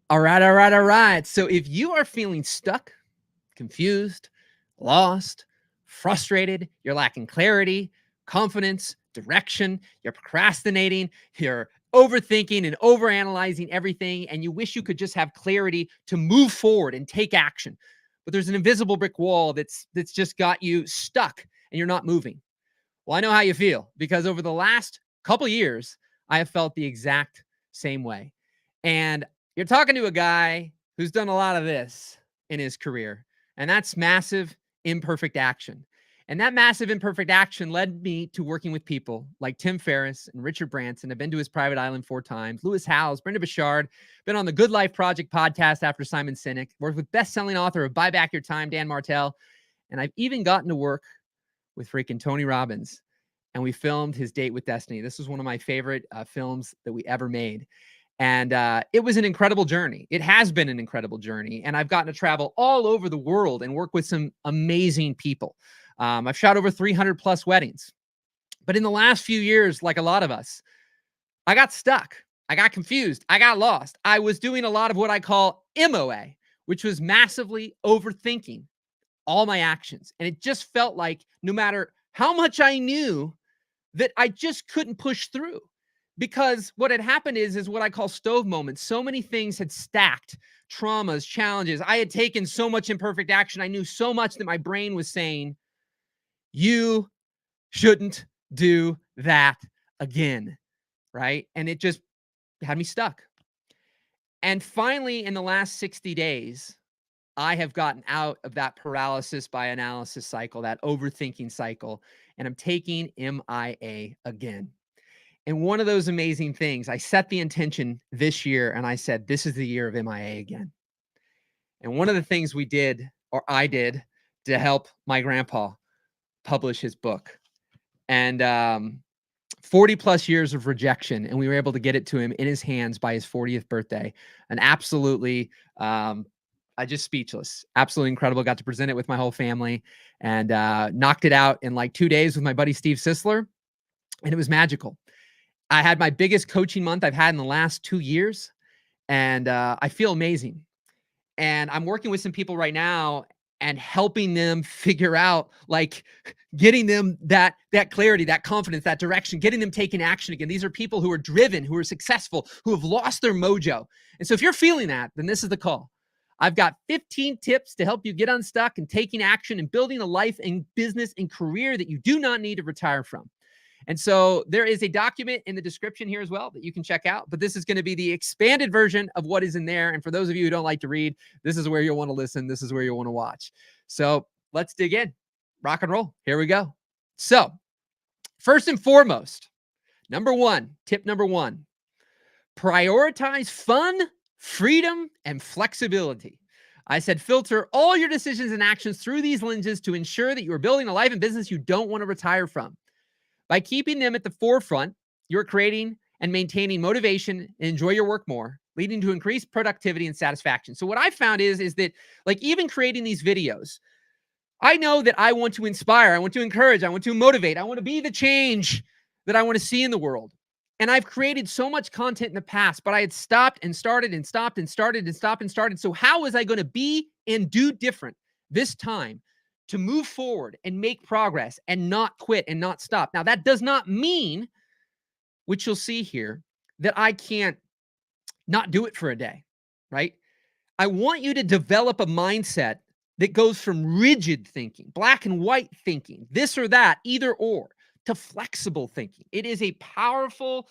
All right, all right, all right. So if you are feeling stuck, confused, lost, frustrated, you're lacking clarity, confidence, direction, you're procrastinating, you're overthinking and overanalyzing everything, and you wish you could just have clarity to move forward and take action. But there's an invisible brick wall that's just got you stuck and you're not moving. Well, I know how you feel because over the last couple years, I have felt the exact same way. And you're talking to a guy who's done a lot of this in his career, and that's massive imperfect action. And that massive imperfect action led me to working with people like Tim Ferriss and Richard Branson. I've been to his private island 4 times. Lewis Howes, Brenda Bouchard, been on the Good Life Project podcast after Simon Sinek, worked with best-selling author of Buy Back Your Time, Dan Martell. And I've even gotten to work with freaking Tony Robbins, and we filmed his Date with Destiny. This was one of my favorite films that we ever made. And it was an incredible journey. It has been an incredible journey. And I've gotten to travel all over the world and work with some amazing people. I've shot over 300 plus weddings. But in the last few years, like a lot of us, I got stuck. I got confused. I got lost. I was doing a lot of what I call MOA, which was massively overthinking all my actions. And it just felt like no matter how much I knew, that I just couldn't push through. Because what had happened is what I call stove moments. So many things had stacked, traumas, challenges. I had taken so much imperfect action. I knew so much that my brain was saying, you shouldn't do that again, right? And it just had me stuck. And finally, in the last 60 days, I have gotten out of that paralysis by analysis cycle, that overthinking cycle, and I'm taking MIA again. And one of those amazing things, I set the intention this year and I said, this is the year of MIA again. And one of the things we did, or I did, to help my grandpa publish his book. And 40 plus years of rejection, and we were able to get it to him in his hands by his 40th birthday. And absolutely, I just speechless. Absolutely incredible. Got to present it with my whole family and knocked it out in like 2 days with my buddy Steve Sisler. And it was magical. I had my biggest coaching month I've had in the last 2 years, and I feel amazing. And I'm working with some people right now and helping them figure out, like, getting them that clarity, that confidence, that direction, getting them taking action again. These are people who are driven, who are successful, who have lost their mojo. And so if you're feeling that, then this is the call. I've got 15 tips to help you get unstuck and taking action and building a life and business and career that you do not need to retire from. And so there is a document in the description here as well that you can check out, but this is going to be the expanded version of what is in there. And for those of you who don't like to read, this is where you'll want to listen. This is where you'll want to watch. So let's dig in. Rock and roll. Here we go. So first and foremost, tip number one, prioritize fun, freedom, and flexibility. I said, filter all your decisions and actions through these lenses to ensure that you are building a life and business you don't want to retire from. By keeping them at the forefront, you're creating and maintaining motivation and enjoy your work more, leading to increased productivity and satisfaction. So what I found is that, like, even creating these videos, I know that I want to inspire, I want to encourage, I want to motivate, I want to be the change that I want to see in the world. And I've created so much content in the past, but I had stopped and started and stopped and started and stopped and started. So how was I going to be and do different this time to move forward and make progress and not quit and not stop? Now, that does not mean, which you'll see here, that I can't not do it for a day, right? I want you to develop a mindset that goes from rigid thinking, black and white thinking, this or that, either or, to flexible thinking. It is a powerful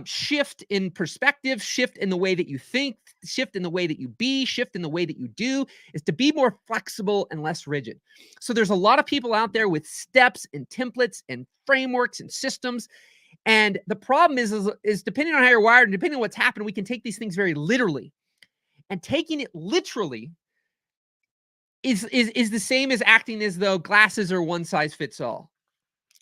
shift in perspective, shift in the way that you think, shift in the way that you be, shift in the way that you do, is to be more flexible and less rigid. So there's a lot of people out there with steps and templates and frameworks and systems. And the problem is depending on how you're wired and depending on what's happened, we can take these things very literally. And taking it literally is the same as acting as though glasses are one size fits all.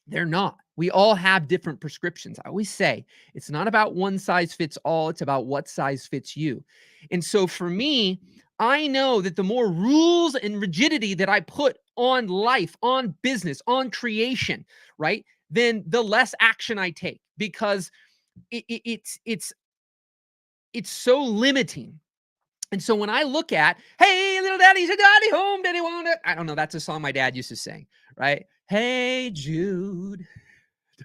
They're not. We all have different prescriptions. I always say it's not about one size fits all. It's about what size fits you. And so for me, I know that the more rules and rigidity that I put on life, on business, on creation, right, then the less action I take, because it's so limiting. And so when I look at, hey, little daddy's a daddy home, daddy want it. I don't know. That's a song my dad used to sing, right? Hey, Jude,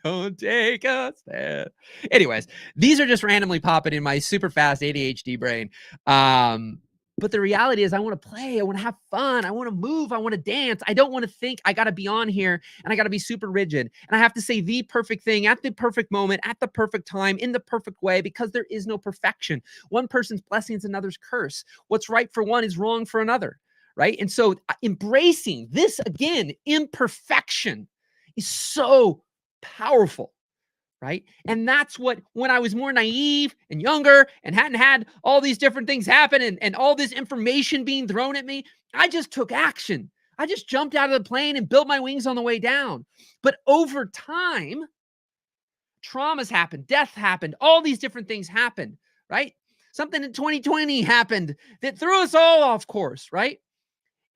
don't take us there. Anyways, these are just randomly popping in my super fast ADHD brain. But the reality is I want to play. I want to have fun. I want to move. I want to dance. I don't want to think I got to be on here and I got to be super rigid. And I have to say the perfect thing at the perfect moment, at the perfect time, in the perfect way, because there is no perfection. One person's blessing is another's curse. What's right for one is wrong for another, right? And so embracing this, again, imperfection is so powerful, right? And that's what, when I was more naive and younger and hadn't had all these different things happen and all this information being thrown at me, I just took action. I just jumped out of the plane and built my wings on the way down. But over time, traumas happened, death happened, all these different things happened, right? Something in 2020 happened that threw us all off course, right?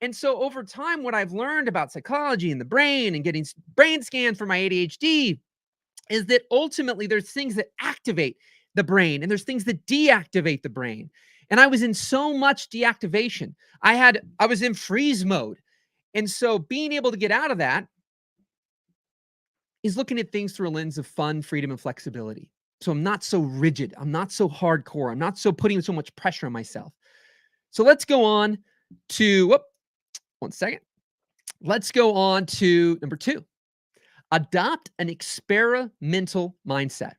And so over time, what I've learned about psychology and the brain and getting brain scans for my ADHD is that ultimately there's things that activate the brain and there's things that deactivate the brain. And I was in so much deactivation. I was in freeze mode. And so being able to get out of that is looking at things through a lens of fun, freedom, and flexibility. So I'm not so rigid. I'm not so hardcore. I'm not so putting so much pressure on myself. So let's go on to, one second. Let's go on to number 2. Adopt an experimental mindset.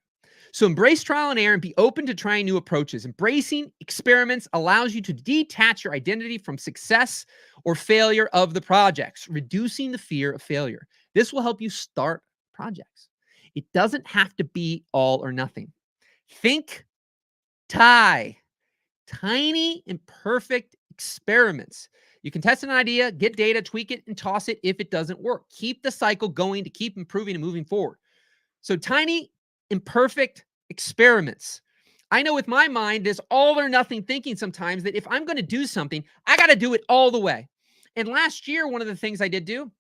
So embrace trial and error and be open to trying new approaches. Embracing experiments allows you to detach your identity from success or failure of the projects, reducing the fear of failure. This will help you start projects. It doesn't have to be all or nothing. Think tiny imperfect experiments. You can test an idea, get data, tweak it, and toss it if it doesn't work. Keep the cycle going to keep improving and moving forward. So tiny, imperfect experiments. I know with my mind, there's all or nothing thinking sometimes that if I'm going to do something, I got to do it all the way. And last year, one of the things I did do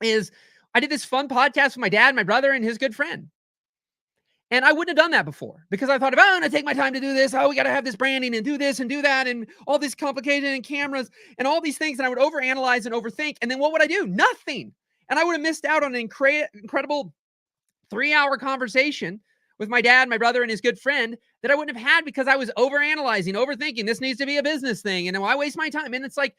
is I did this fun podcast with my dad, my brother, and his good friend. And I wouldn't have done that before because I thought, I'm going to take my time to do this. Oh, we got to have this branding and do this and do that and all this complicated and cameras and all these things. And I would overanalyze and overthink. And then what would I do? Nothing. And I would have missed out on an incredible 3-hour conversation with my dad, my brother, and his good friend that I wouldn't have had because I was overanalyzing, overthinking. This needs to be a business thing. And why waste my time? And it's like,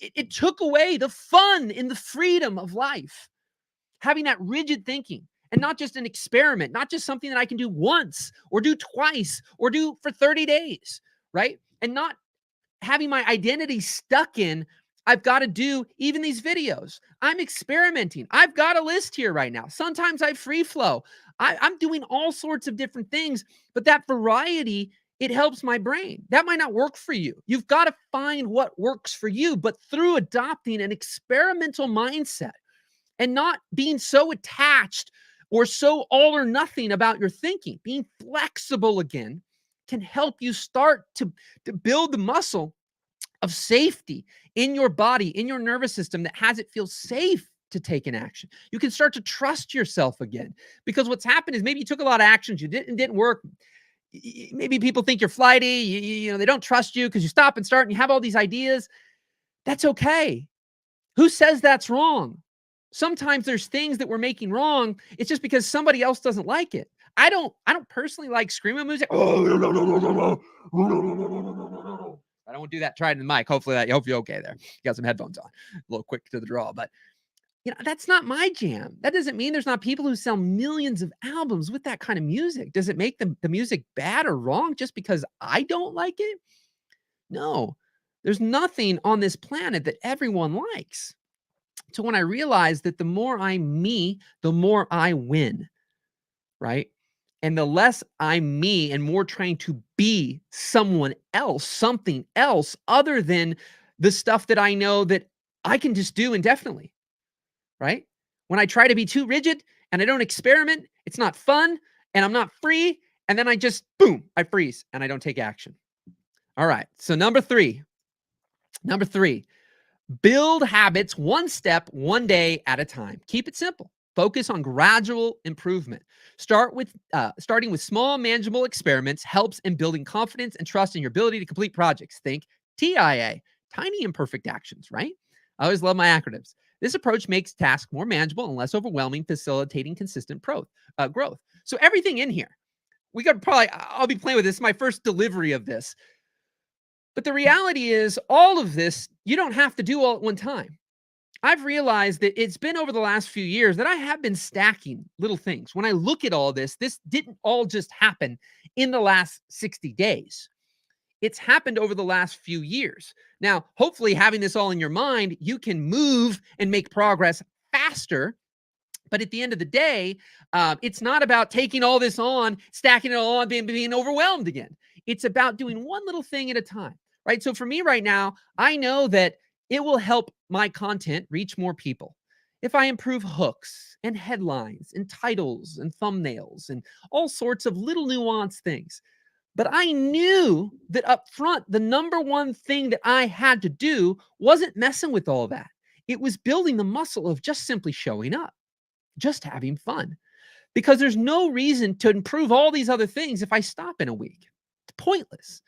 it took away the fun and the freedom of life, having that rigid thinking. And not just an experiment, not just something that I can do once or do twice or do for 30 days, right? And not having my identity stuck in, I've got to do even these videos. I'm experimenting. I've got a list here right now. Sometimes I free flow. I'm doing all sorts of different things, but that variety, it helps my brain. That might not work for you. You've got to find what works for you, but through adopting an experimental mindset and not being so attached or so all or nothing about your thinking, being flexible again can help you start to build the muscle of safety in your body, in your nervous system that has it feel safe to take an action. You can start to trust yourself again because what's happened is maybe you took a lot of actions, you didn't work. Maybe people think you're flighty, you know, they don't trust you because you stop and start and you have all these ideas. That's okay. Who says that's wrong? Sometimes there's things that we're making wrong. It's just because somebody else doesn't like it. I don't personally like screaming music. I don't do that. Try it in the mic. Hopefully I hope you're okay there. You got some headphones on. A little quick to the draw, but you know, that's not my jam. That doesn't mean there's not people who sell millions of albums with that kind of music. Does it make the music bad or wrong just because I don't like it? No. There's nothing on this planet that everyone likes. So when I realized that the more I'm me, the more I win, right? And the less I'm me and more trying to be someone else, something else other than the stuff that I know that I can just do indefinitely, right? When I try to be too rigid and I don't experiment, it's not fun and I'm not free. And then I just, boom, I freeze and I don't take action. All right. So number three, build habits one step, one day at a time. Keep it simple. Focus on gradual improvement. Starting with small, manageable experiments helps in building confidence and trust in your ability to complete projects. Think TIA, tiny imperfect actions, right? I always love my acronyms. This approach makes tasks more manageable and less overwhelming, facilitating consistent growth. So everything in here, I'll be playing with this. It's my first delivery of this. But the reality is all of this, you don't have to do all at one time. I've realized that it's been over the last few years that I have been stacking little things. When I look at all this didn't all just happen in the last 60 days. It's happened over the last few years. Now, hopefully having this all in your mind, you can move and make progress faster. But at the end of the day, it's not about taking all this on, stacking it all on, being overwhelmed again. It's about doing one little thing at a time, right? So for me right now, I know that it will help my content reach more people if I improve hooks and headlines and titles and thumbnails and all sorts of little nuanced things. But I knew that up front, the number one thing that I had to do wasn't messing with all that. It was building the muscle of just simply showing up, just having fun. Because there's no reason to improve all these other things if I stop in a week. It's pointless.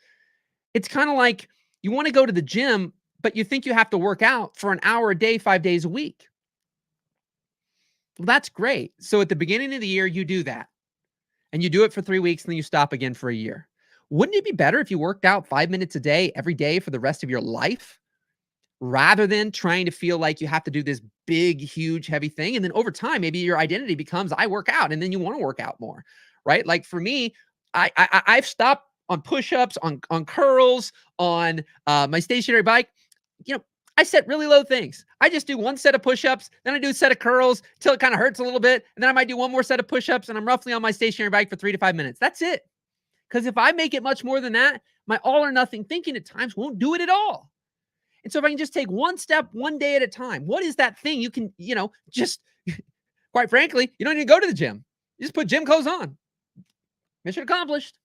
It's kind of like you want to go to the gym, but you think you have to work out for an hour a day, 5 days a week. Well, that's great. So at the beginning of the year, you do that. And you do it for 3 weeks, and then you stop again for a year. Wouldn't it be better if you worked out 5 minutes a day, every day for the rest of your life, rather than trying to feel like you have to do this big, huge, heavy thing? And then over time, maybe your identity becomes, I work out, and then you want to work out more, right? Like for me, I've stopped on push-ups, on curls, on my stationary bike. I set really low things. I just do one set of push-ups, then I do a set of curls till it kind of hurts a little bit, and then I might do one more set of push-ups, and I'm roughly on my stationary bike for 3 to 5 minutes. That's it. Because if I make it much more than that, my all or nothing thinking at times won't do it at all. And so if I can just take one step, one day at a time, what is that thing you can, just, quite frankly, you don't need to go to the gym. You just put gym clothes on. Mission accomplished,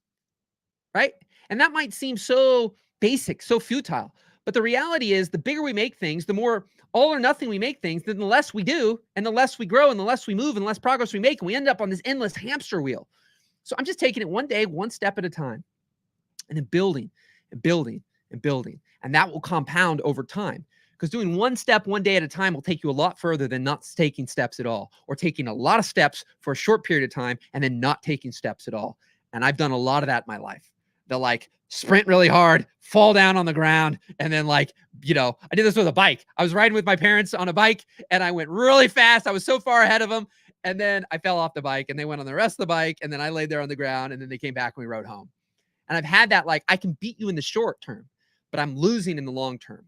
right? And that might seem so basic, so futile. But the reality is the bigger we make things, the more all or nothing we make things, then the less we do, and the less we grow, and the less we move, and the less progress we make. And we end up on this endless hamster wheel. So I'm just taking it one day, one step at a time, and then building and building and building. And that will compound over time, because doing one step one day at a time will take you a lot further than not taking steps at all, or taking a lot of steps for a short period of time and then not taking steps at all. And I've done a lot of that in my life. They'll sprint really hard, fall down on the ground. And then I did this with a bike. I was riding with my parents on a bike and I went really fast. I was so far ahead of them. And then I fell off the bike and they went on the rest of the bike. And then I laid there on the ground and then they came back and we rode home. And I've had that, I can beat you in the short term, but I'm losing in the long term.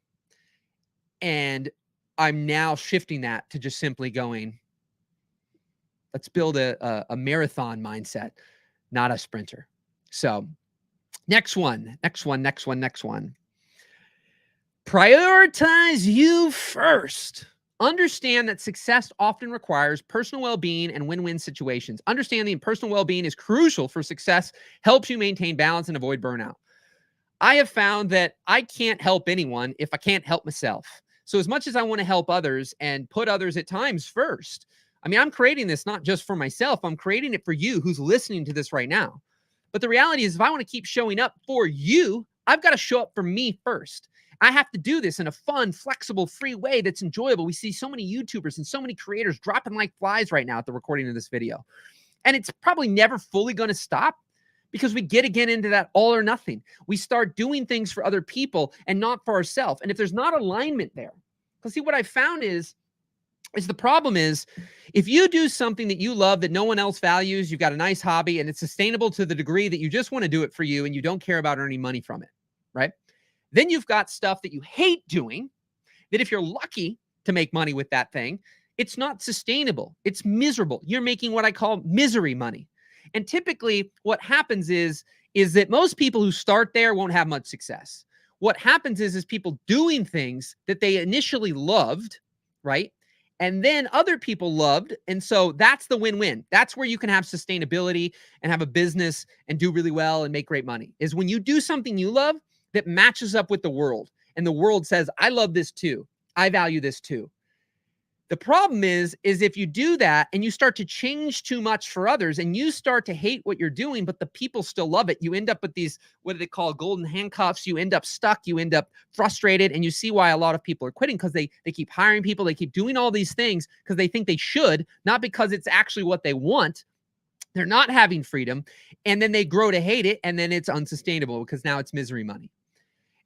And I'm now shifting that to just simply going, let's build a marathon mindset, not a sprinter. So next one. Prioritize you first. Understand that success often requires personal well-being and win-win situations. Understanding personal well-being is crucial for success, helps you maintain balance and avoid burnout. I have found that I can't help anyone if I can't help myself. So as much as I want to help others and put others at times first, I'm creating this not just for myself. I'm creating it for you who's listening to this right now. But the reality is, if I want to keep showing up for you, I've got to show up for me first. I have to do this in a fun, flexible, free way that's enjoyable. We see so many YouTubers and so many creators dropping like flies right now at the recording of this video. And it's probably never fully going to stop because we get again into that all or nothing. We start doing things for other people and not for ourselves. And if there's not alignment there, because see, what I found is the problem is if you do something that you love that no one else values, you've got a nice hobby and it's sustainable to the degree that you just want to do it for you and you don't care about earning money from it, right? Then you've got stuff that you hate doing that if you're lucky to make money with that thing, it's not sustainable. It's miserable. You're making what I call misery money. And typically what happens is that most people who start there won't have much success. What happens is people doing things that they initially loved, right? And then other people loved. And so that's the win-win. That's where you can have sustainability and have a business and do really well and make great money, is when you do something you love that matches up with the world. And the world says, I love this too. I value this too. The problem is if you do that and you start to change too much for others and you start to hate what you're doing, but the people still love it, you end up with these, what do they call, golden handcuffs. You end up stuck, you end up frustrated, and you see why a lot of people are quitting, because they keep hiring people, they keep doing all these things because they think they should, not because it's actually what they want. They're not having freedom, and then they grow to hate it, and then it's unsustainable because now it's misery money.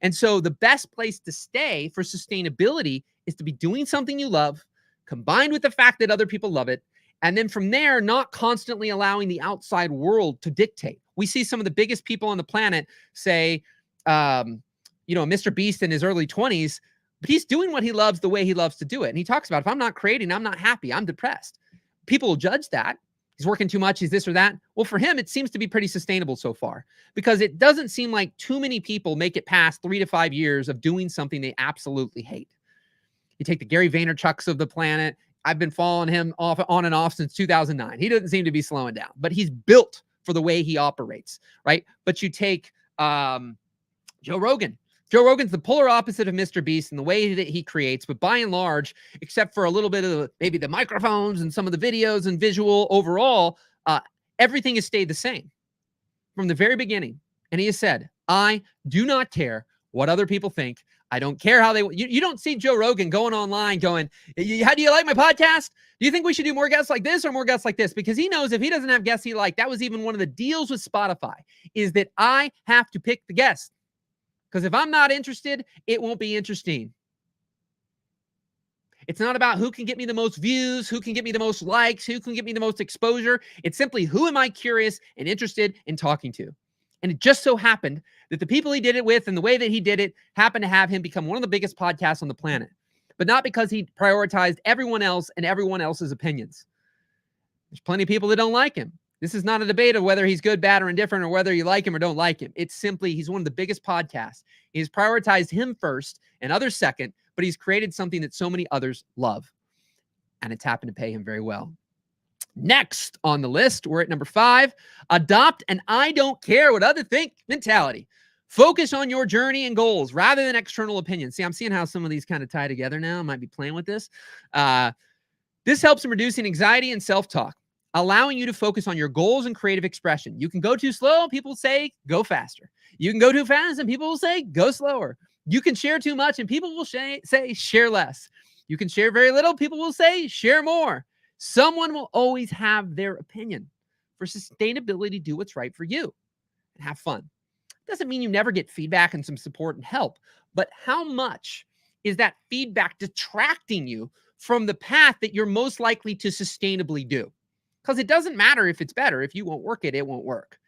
And so the best place to stay for sustainability is to be doing something you love, combined with the fact that other people love it. And then from there, not constantly allowing the outside world to dictate. We see some of the biggest people on the planet say, Mr. Beast in his early 20s, but he's doing what he loves the way he loves to do it. And he talks about, if I'm not creating, I'm not happy, I'm depressed. People will judge that. He's working too much, he's this or that. Well, for him, it seems to be pretty sustainable so far, because it doesn't seem like too many people make it past 3 to 5 years of doing something they absolutely hate. You take the Gary Vaynerchuks of the planet. I've been following him on and off since 2009. He doesn't seem to be slowing down, but he's built for the way he operates, right? But you take Joe Rogan. Joe Rogan's the polar opposite of Mr. Beast in the way that he creates, but by and large, except for a little bit of maybe the microphones and some of the videos and visual, overall, everything has stayed the same from the very beginning. And he has said, I do not care what other people think. I don't care how they, you don't see Joe Rogan going online going, how do you like my podcast? Do you think we should do more guests like this or more guests like this? Because he knows if he doesn't have guests he like, that was even one of the deals with Spotify, is that I have to pick the guests. Because if I'm not interested, it won't be interesting. It's not about who can get me the most views, who can get me the most likes, who can get me the most exposure. It's simply, who am I curious and interested in talking to? And it just so happened that the people he did it with and the way that he did it happened to have him become one of the biggest podcasts on the planet. But not because he prioritized everyone else and everyone else's opinions. There's plenty of people that don't like him. This is not a debate of whether he's good, bad, or indifferent, or whether you like him or don't like him. It's simply, he's one of the biggest podcasts. He's prioritized him first and others second, but he's created something that so many others love. And it's happened to pay him very well. Next on the list, we're at number 5, adopt an I don't care what others think mentality. Focus on your journey and goals rather than external opinions. See, I'm seeing how some of these kind of tie together now. I might be playing with this. This helps in reducing anxiety and self-talk, allowing you to focus on your goals and creative expression. You can go too slow, people say, go faster. You can go too fast, and people will say, go slower. You can share too much, and people will say, share less. You can share very little, people will say, share more. Someone will always have their opinion. For sustainability, do what's right for you and have fun. Doesn't mean you never get feedback and some support and help, but how much is that feedback detracting you from the path that you're most likely to sustainably do? Because it doesn't matter if it's better. If you won't work it, it won't work.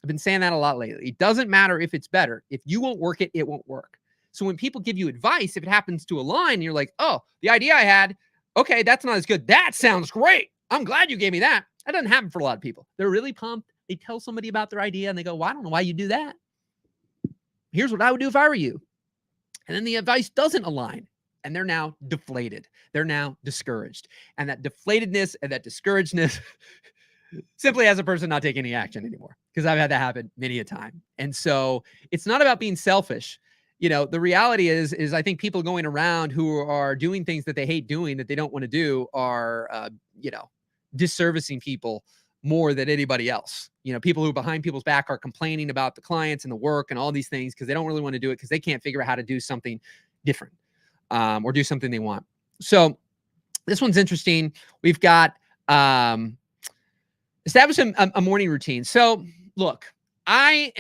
I've been saying that a lot lately. It doesn't matter if it's better. If you won't work it, it won't work. So when people give you advice, if it happens to align, you're like, oh, the idea I had, okay, that's not as good. That sounds great. I'm glad you gave me that. That doesn't happen for a lot of people. They're really pumped. They tell somebody about their idea and they go, well, I don't know why you do that. Here's what I would do if I were you. And then the advice doesn't align. And they're now deflated. They're now discouraged. And that deflatedness and that discouragedness simply has a person not taking any action anymore. Because I've had that happen many a time. And so it's not about being selfish. You know, the reality is I think people going around who are doing things that they hate doing, that they don't want to do, are, disservicing people more than anybody else. You know, people who behind people's back are complaining about the clients and the work and all these things because they don't really want to do it because they can't figure out how to do something different or do something they want. So this one's interesting. We've got establish a morning routine. So look, I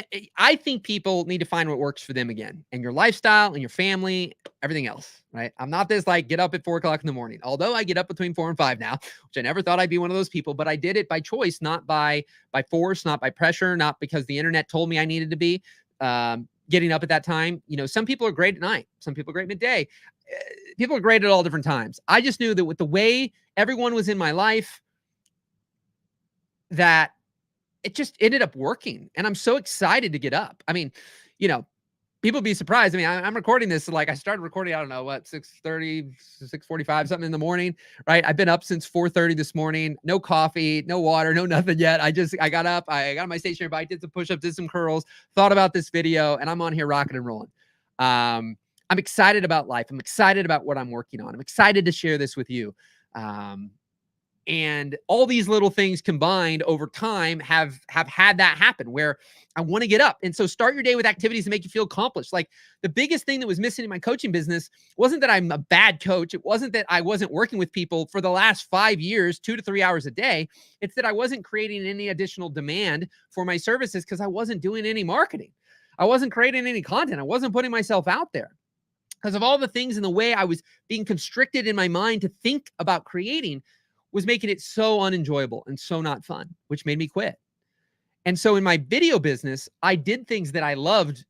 think people need to find what works for them again, and your lifestyle and your family, everything else, right? I'm not this like get up at 4 o'clock in the morning, although I get up between 4 and 5 now, which I never thought I'd be one of those people, but I did it by choice, not by force, not by pressure, not because the internet told me I needed to be getting up at that time. You know, some people are great at night. Some people are great midday. People are great at all different times. I just knew that with the way everyone was in my life, that it just ended up working. And I'm so excited to get up. I mean, you know, people be surprised. I mean, I'm recording this. Like I started recording, I don't know what, 6:30, 6:45, something in the morning, right? I've been up since 4:30 this morning, no coffee, no water, no nothing yet. I got up, I got on my stationary bike, did some push-ups, did some curls, thought about this video, and I'm on here rocking and rolling. I'm excited about life. I'm excited about what I'm working on. I'm excited to share this with you. Um, and all these little things combined over time have had that happen where I want to get up. And so start your day with activities that make you feel accomplished. Like the biggest thing that was missing in my coaching business wasn't that I'm a bad coach. It wasn't that I wasn't working with people for the last 5 years, 2 to 3 hours a day. It's that I wasn't creating any additional demand for my services because I wasn't doing any marketing. I wasn't creating any content. I wasn't putting myself out there because of all the things in the way I was being constricted in my mind to think about creating was making it so unenjoyable and so not fun, which made me quit. And so in my video business, I did things that I loved,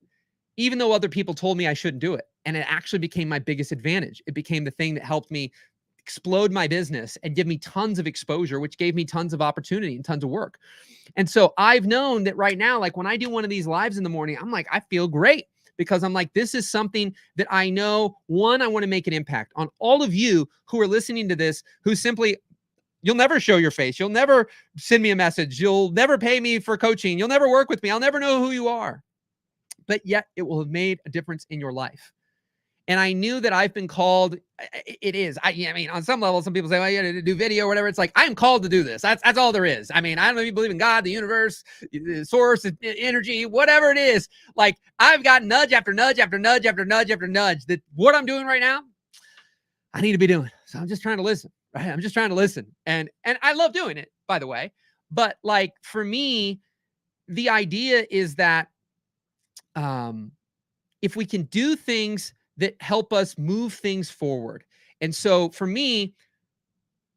even though other people told me I shouldn't do it. And it actually became my biggest advantage. It became the thing that helped me explode my business and give me tons of exposure, which gave me tons of opportunity and tons of work. And so I've known that right now, like when I do one of these lives in the morning, I'm like, I feel great because I'm like, this is something that I know, one, I want to make an impact on all of you who are listening to this, who simply, you'll never show your face. You'll never send me a message. You'll never pay me for coaching. You'll never work with me. I'll never know who you are. But yet it will have made a difference in your life. And I knew that I've been called. It is. I mean, on some level, some people say, well, you got to do video or whatever. It's like, I'm called to do this. That's all there is. I mean, I don't know if you believe in God, the universe, the source, energy, whatever it is. Like, I've got nudge after nudge after nudge after nudge after nudge that what I'm doing right now, I need to be doing. So I'm just trying to listen. Right? I'm just trying to listen. And I love doing it, by the way. But like for me, the idea is that if we can do things that help us move things forward. And so for me,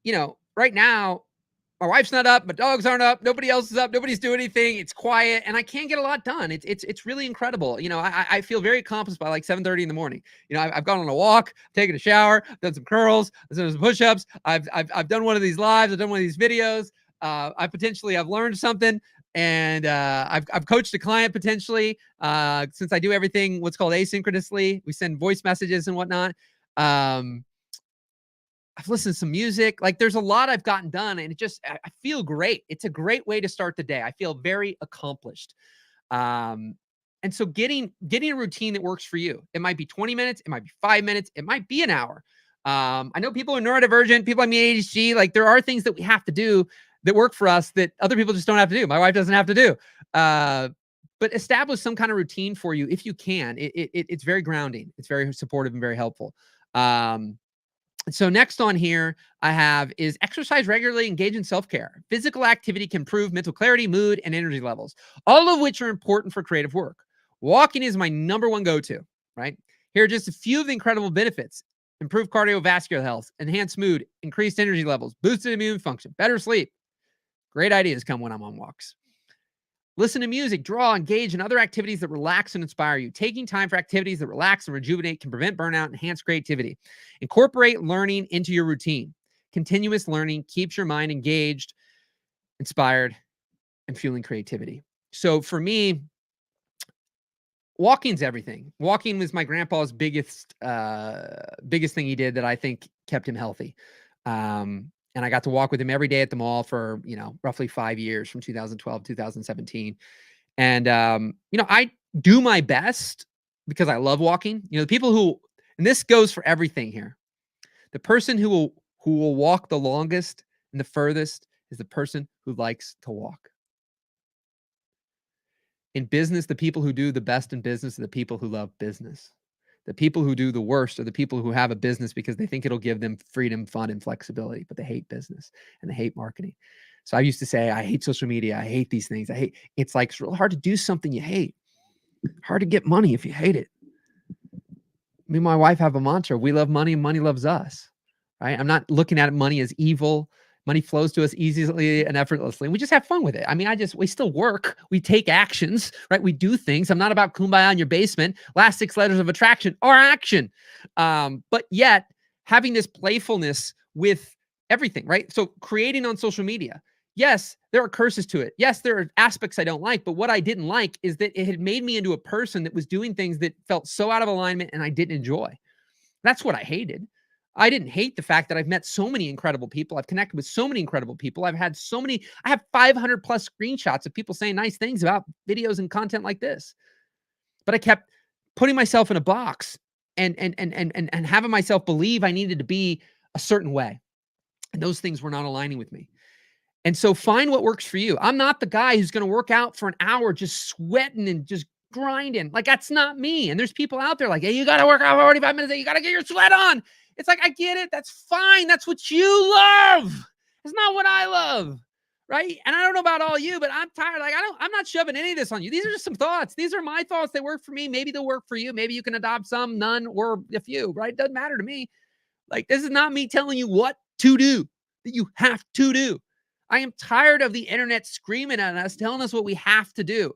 you know, right now, my wife's not up, my dogs aren't up, nobody else is up, nobody's doing anything. It's quiet, and I can't get a lot done. It's really incredible. You know, I feel very accomplished by like 7:30 in the morning. You know, I've gone on a walk, taken a shower, done some curls, done some push-ups. I've done one of these lives, I've done one of these videos. I've learned something, and I've coached a client potentially. Since I do everything what's called asynchronously, we send voice messages and whatnot. I've listened to some music. Like there's a lot I've gotten done, and I feel great. It's a great way to start the day. I feel very accomplished. And so getting a routine that works for you. It might be 20 minutes. It might be 5 minutes. It might be an hour. I know people are neurodivergent, people like me, ADHD, like there are things that we have to do that work for us that other people just don't have to do. My wife doesn't have to do. But establish some kind of routine for you if you can. It's very grounding. It's very supportive and very helpful. So next on here I have is exercise regularly, engage in self-care. Physical activity can improve mental clarity, mood, and energy levels, all of which are important for creative work. Walking is my number one go-to, right? Here are just a few of the incredible benefits. Improved cardiovascular health, enhanced mood, increased energy levels, boosted immune function, better sleep. Great ideas come when I'm on walks. Listen to music, draw, engage in other activities that relax and inspire you. Taking time for activities that relax and rejuvenate can prevent burnout and enhance creativity. Incorporate learning into your routine. Continuous learning keeps your mind engaged, inspired, and fueling creativity. So for me, walking's everything. Walking was my grandpa's biggest thing he did that I think kept him healthy. And I got to walk with him every day at the mall for, roughly 5 years from 2012, 2017. And, I do my best because I love walking. The people who, and this goes for everything here. The person who will walk the longest and the furthest is the person who likes to walk. In business, the people who do the best in business are the people who love business. The people who do the worst are the people who have a business because they think it'll give them freedom, fun, and flexibility, but they hate business and they hate marketing. So I used to say, I hate social media. I hate these things. It's like, it's real hard to do something you hate. Hard to get money if you hate it. Me and my wife have a mantra. We love money and money loves us, right? I'm not looking at money as evil. Money flows to us easily and effortlessly. And we just have fun with it. I mean, we still work. We take actions, right? We do things. I'm not about kumbaya in your basement. Last 6 letters of attraction are action. But yet having this playfulness with everything, right? So creating on social media. Yes, there are curses to it. Yes, there are aspects I don't like. But what I didn't like is that it had made me into a person that was doing things that felt so out of alignment and I didn't enjoy. That's what I hated. I didn't hate the fact that I've met so many incredible people. I've connected with so many incredible people. I have 500 plus screenshots of people saying nice things about videos and content like this. But I kept putting myself in a box and having myself believe I needed to be a certain way. And those things were not aligning with me. And so find what works for you. I'm not the guy who's going to work out for an hour just sweating and just grinding. Like, that's not me. And there's people out there like, hey, you got to work out 45 minutes. You got to get your sweat on. It's like, I get it. That's fine. That's what you love. It's not what I love. Right. And I don't know about all you, but I'm tired. Like, I'm not shoving any of this on you. These are just some thoughts. These are my thoughts. They work for me. Maybe they'll work for you. Maybe you can adopt some, none, or a few. Right. Doesn't matter to me. Like, this is not me telling you what to do, that you have to do. I am tired of the internet screaming at us, telling us what we have to do.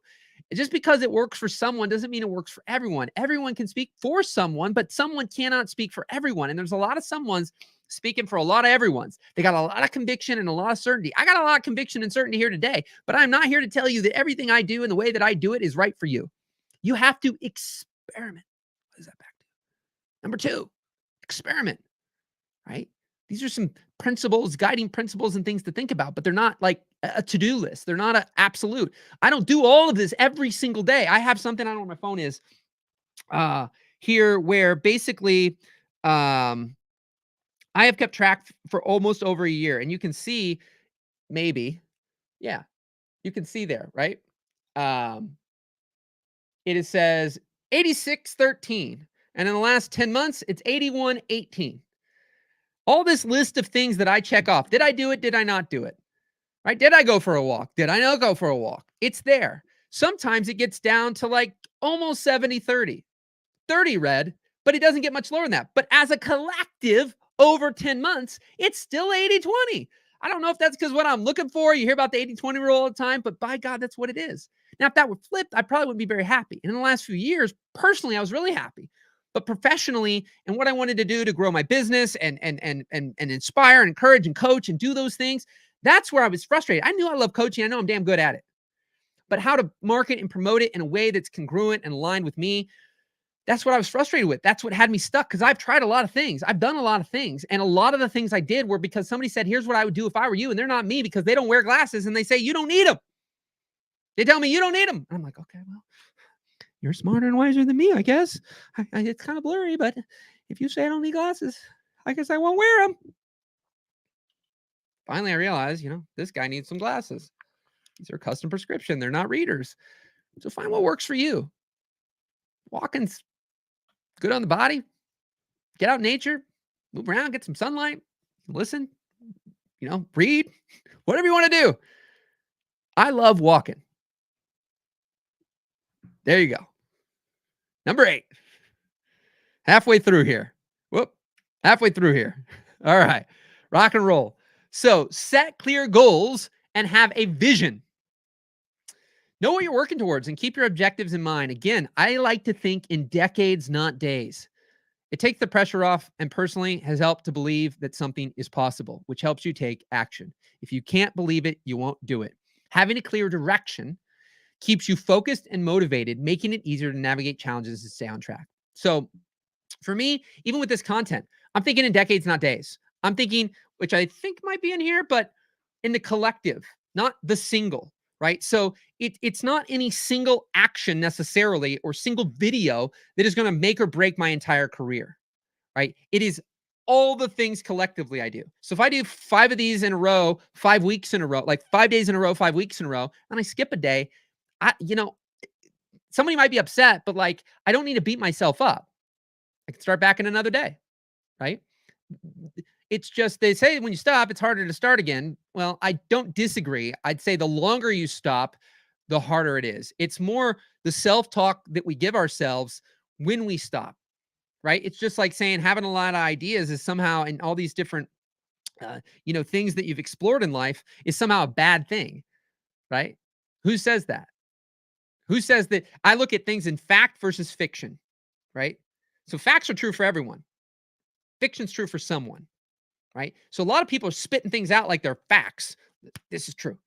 And just because it works for someone doesn't mean it works for everyone. Everyone can speak for someone, but someone cannot speak for everyone. And there's a lot of someone's speaking for a lot of everyone's. They got a lot of conviction and a lot of certainty. I got a lot of conviction and certainty here today, but I'm not here to tell you that everything I do and the way that I do it is right for you. You have to experiment. What is that back to? Number 2, experiment. Right? These are some principles, guiding principles and things to think about, but they're not like a to-do list. They're not an absolute. I don't do all of this every single day. I have something, I don't know where my phone is, here where basically I have kept track for almost over a year. And you can see maybe, yeah, you can see there, right? It says 86:13. And in the last 10 months, it's 81:18. All this list of things that I check off. Did I do it? Did I not do it? Right? Did I go for a walk? Did I not go for a walk? It's there. Sometimes it gets down to like almost 70-30. 30 red, but it doesn't get much lower than that. But as a collective over 10 months, it's still 80-20. I don't know if that's because what I'm looking for. You hear about the 80-20 rule all the time, but by God, that's what it is. Now, if that were flipped, I probably wouldn't be very happy. And in the last few years, personally, I was really happy. But professionally, and what I wanted to do to grow my business and inspire and encourage and coach and do those things, that's where I was frustrated. I knew I love coaching. I know I'm damn good at it. But how to market and promote it in a way that's congruent and aligned with me, that's what I was frustrated with. That's what had me stuck, because I've tried a lot of things. I've done a lot of things. And a lot of the things I did were because somebody said, here's what I would do if I were you. And they're not me, because they don't wear glasses. And they say, you don't need them. They tell me you don't need them. And I'm like, okay, well, you're smarter and wiser than me, I guess. It's kind of blurry, but if you say I don't need glasses, I guess I won't wear them. Finally, I realized, this guy needs some glasses. These are custom prescription. They're not readers. So find what works for you. Walking's good on the body. Get out in nature, move around, get some sunlight, listen, read, whatever you want to do. I love walking. There you go. Number 8. Halfway through here. Halfway through here. All right. Rock and roll. So set clear goals and have a vision. Know what you're working towards and keep your objectives in mind. Again, I like to think in decades, not days. It takes the pressure off and personally has helped to believe that something is possible, which helps you take action. If you can't believe it, you won't do it. Having a clear direction keeps you focused and motivated, making it easier to navigate challenges and stay on track. So for me, even with this content, I'm thinking in decades, not days. I'm thinking, which I think might be in here, but in the collective, not the single, right? So it's not any single action necessarily or single video that is going to make or break my entire career, right? It is all the things collectively I do. So if I do 5 of these in a row, 5 weeks in a row, like 5 days in a row, 5 weeks in a row, and I skip a day, somebody might be upset, but like, I don't need to beat myself up. I can start back in another day, right? It's just, they say when you stop, it's harder to start again. Well, I don't disagree. I'd say the longer you stop, the harder it is. It's more the self-talk that we give ourselves when we stop, right? It's just like saying having a lot of ideas is somehow, and all these different, things that you've explored in life is somehow a bad thing, right? Who says that? Who says that? I look at things in fact versus fiction, right? So facts are true for everyone. Fiction's true for someone, right? So a lot of people are spitting things out like they're facts. This is true.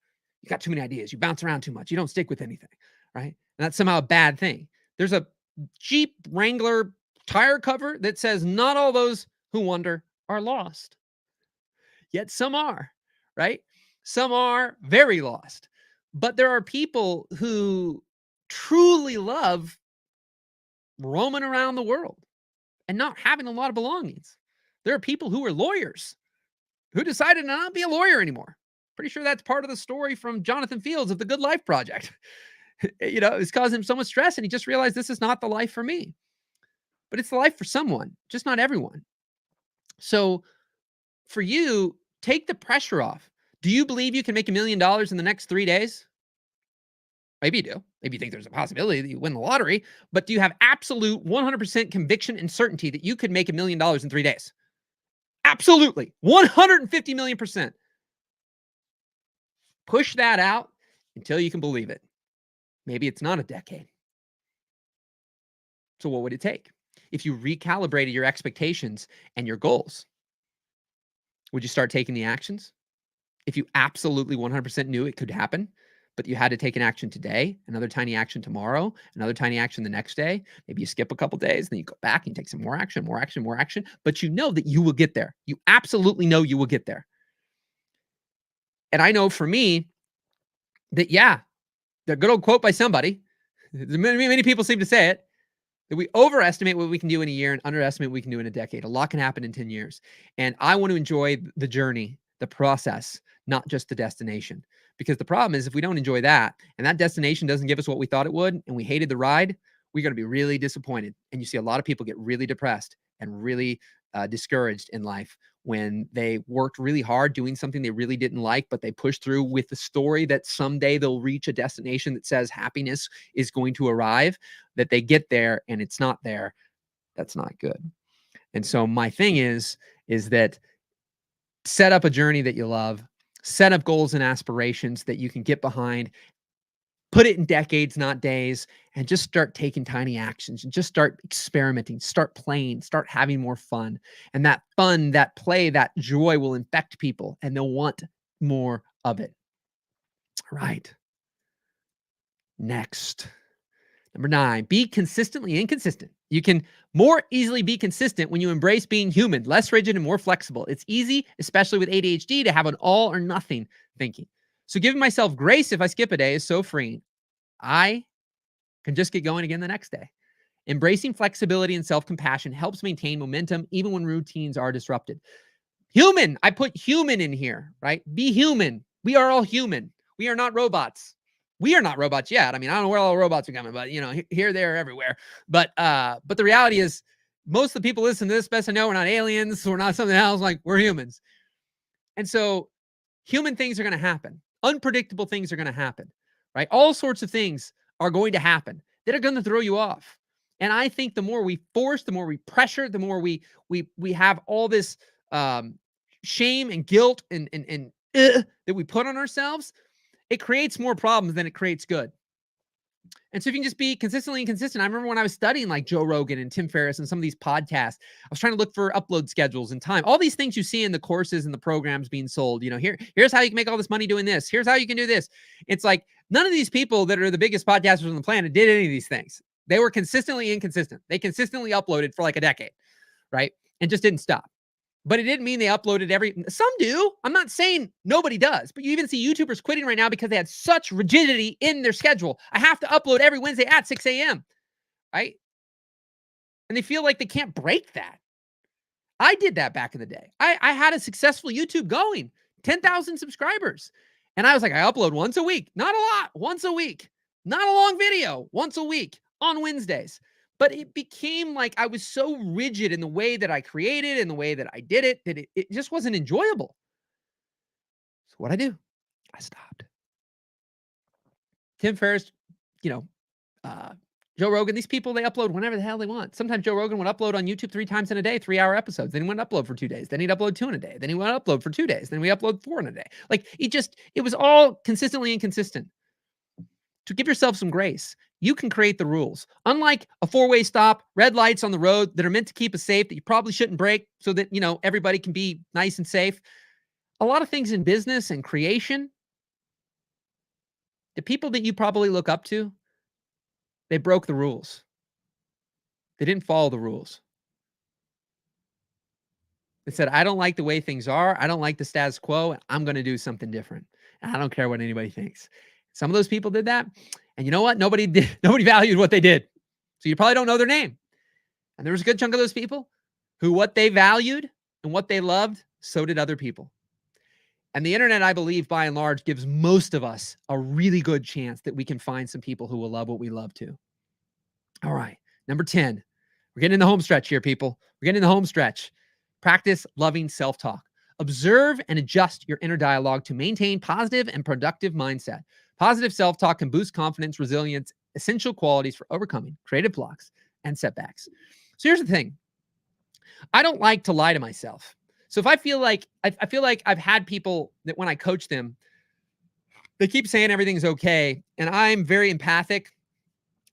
You got too many ideas. You bounce around too much. You don't stick with anything, right? And that's somehow a bad thing. There's a Jeep Wrangler tire cover that says, not all those who wander are lost. Yet some are, right? Some are very lost. But there are people who truly love roaming around the world and not having a lot of belongings. There are people who are lawyers who decided to not be a lawyer anymore. Pretty sure that's part of the story from Jonathan Fields of the Good Life Project. It's caused him so much stress, and he just realized this is not the life for me. But it's the life for someone, just not everyone. So for you, take the pressure off. Do you believe you can make $1 million in the next 3 days? Maybe you do. Maybe you think there's a possibility that you win the lottery, but do you have absolute 100% conviction and certainty that you could make $1 million in 3 days? Absolutely. 150 million percent. Push that out until you can believe it. Maybe it's not a decade. So what would it take? If you recalibrated your expectations and your goals, would you start taking the actions? If you absolutely 100% knew it could happen, but you had to take an action today, another tiny action tomorrow, another tiny action the next day, maybe you skip a couple days, then you go back and take some more action, but you know that you will get there. You absolutely know you will get there. And I know for me that, the good old quote by somebody, many people seem to say it, that we overestimate what we can do in a year and underestimate what we can do in a decade. A lot can happen in 10 years. And I want to enjoy the journey, the process, not just the destination. Because the problem is if we don't enjoy that and that destination doesn't give us what we thought it would and we hated the ride, we're going to be really disappointed. And you see a lot of people get really depressed and really discouraged in life when they worked really hard doing something they really didn't like, but they pushed through with the story that someday they'll reach a destination that says happiness is going to arrive, that they get there and it's not there. That's not good. And so my thing is that set up a journey that you love, set up goals and aspirations that you can get behind, put it in decades, not days, and just start taking tiny actions and just start experimenting, start playing, start having more fun. And that fun, that play, that joy will infect people and they'll want more of it. All right. Next. Number 9, be consistently inconsistent. You can more easily be consistent when you embrace being human, less rigid and more flexible. It's easy, especially with ADHD, to have an all or nothing thinking. So giving myself grace if I skip a day is so freeing. I can just get going again the next day. Embracing flexibility and self-compassion helps maintain momentum even when routines are disrupted. Human, I put human in here, right? Be human. We are all human. We are not robots. We are not robots yet. I mean, I don't know where all the robots are coming, but here, there, everywhere. But the reality is, most of the people listening to this, best I know, we're not aliens. We're not something else. Like, we're humans. And so human things are going to happen. Unpredictable things are going to happen, right? All sorts of things are going to happen that are going to throw you off. And I think the more we force, the more we pressure, the more we have all this shame and guilt and that we put on ourselves, it creates more problems than it creates good. And so if you can just be consistently inconsistent. I remember when I was studying like Joe Rogan and Tim Ferriss and some of these podcasts, I was trying to look for upload schedules and time. All these things you see in the courses and the programs being sold. Here's how you can make all this money doing this. Here's how you can do this. It's like none of these people that are the biggest podcasters on the planet did any of these things. They were consistently inconsistent. They consistently uploaded for like a decade, right? And just didn't stop. But it didn't mean they uploaded some do. I'm not saying nobody does, but you even see YouTubers quitting right now because they had such rigidity in their schedule. I have to upload every Wednesday at 6 a.m., right? And they feel like they can't break that. I did that back in the day. I had a successful YouTube going, 10,000 subscribers. And I was like, I upload once a week. Not a lot, once a week. Not a long video, once a week on Wednesdays. But it became like I was so rigid in the way that I created and the way that I did it that it just wasn't enjoyable. So what I do? I stopped. Tim Ferriss, Joe Rogan, these people, they upload whenever the hell they want. Sometimes Joe Rogan would upload on YouTube 3 times in a day, 3-hour episodes. Then he wouldn't upload for 2 days. Then he'd upload 2 in a day. Then he would upload for 2 days. Then we upload 4 in a day. Like it was all consistently inconsistent. To give yourself some grace. You can create the rules. Unlike a 4-way stop, red lights on the road that are meant to keep us safe, that you probably shouldn't break so that, everybody can be nice and safe. A lot of things in business and creation, the people that you probably look up to, they broke the rules. They didn't follow the rules. They said, I don't like the way things are. I don't like the status quo. I'm going to do something different. And I don't care what anybody thinks. Some of those people did that. And you know what? Nobody valued what they did. So you probably don't know their name. And there was a good chunk of those people who what they valued and what they loved, so did other people. And the internet, I believe, by and large, gives most of us a really good chance that we can find some people who will love what we love too. All right. Number 10. We're getting in the home stretch here, people. We're getting in the home stretch. Practice loving self-talk. Observe and adjust your inner dialogue to maintain positive and productive mindset. Positive self-talk can boost confidence, resilience, essential qualities for overcoming creative blocks and setbacks. So here's the thing. I don't like to lie to myself. So if I feel like I've had people that when I coach them, they keep saying everything's okay, and I'm very empathic.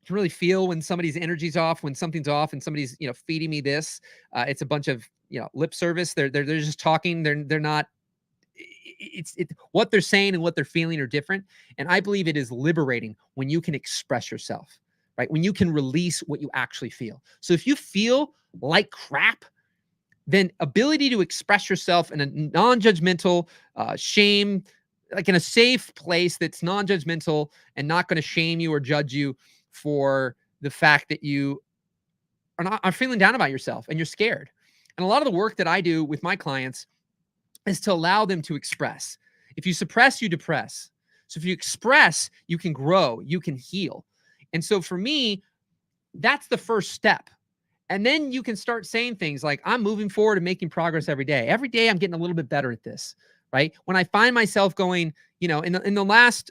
I can really feel when somebody's energy's off, when something's off, and somebody's feeding me this. It's a bunch of lip service. They're just talking. They're not. It's what they're saying and what they're feeling are different. And I believe it is liberating when you can express yourself, right? When you can release what you actually feel. So if you feel like crap, then ability to express yourself in a non-judgmental, shame, like in a safe place that's non-judgmental and not going to shame you or judge you for the fact that you are feeling down about yourself and you're scared. And a lot of the work that I do with my clients is to allow them to express. If you suppress, you depress. So if you express, you can grow, you can heal. And so for me, that's the first step. And then you can start saying things like, I'm moving forward and making progress every day. Every day I'm getting a little bit better at this, right? When I find myself going, in the last,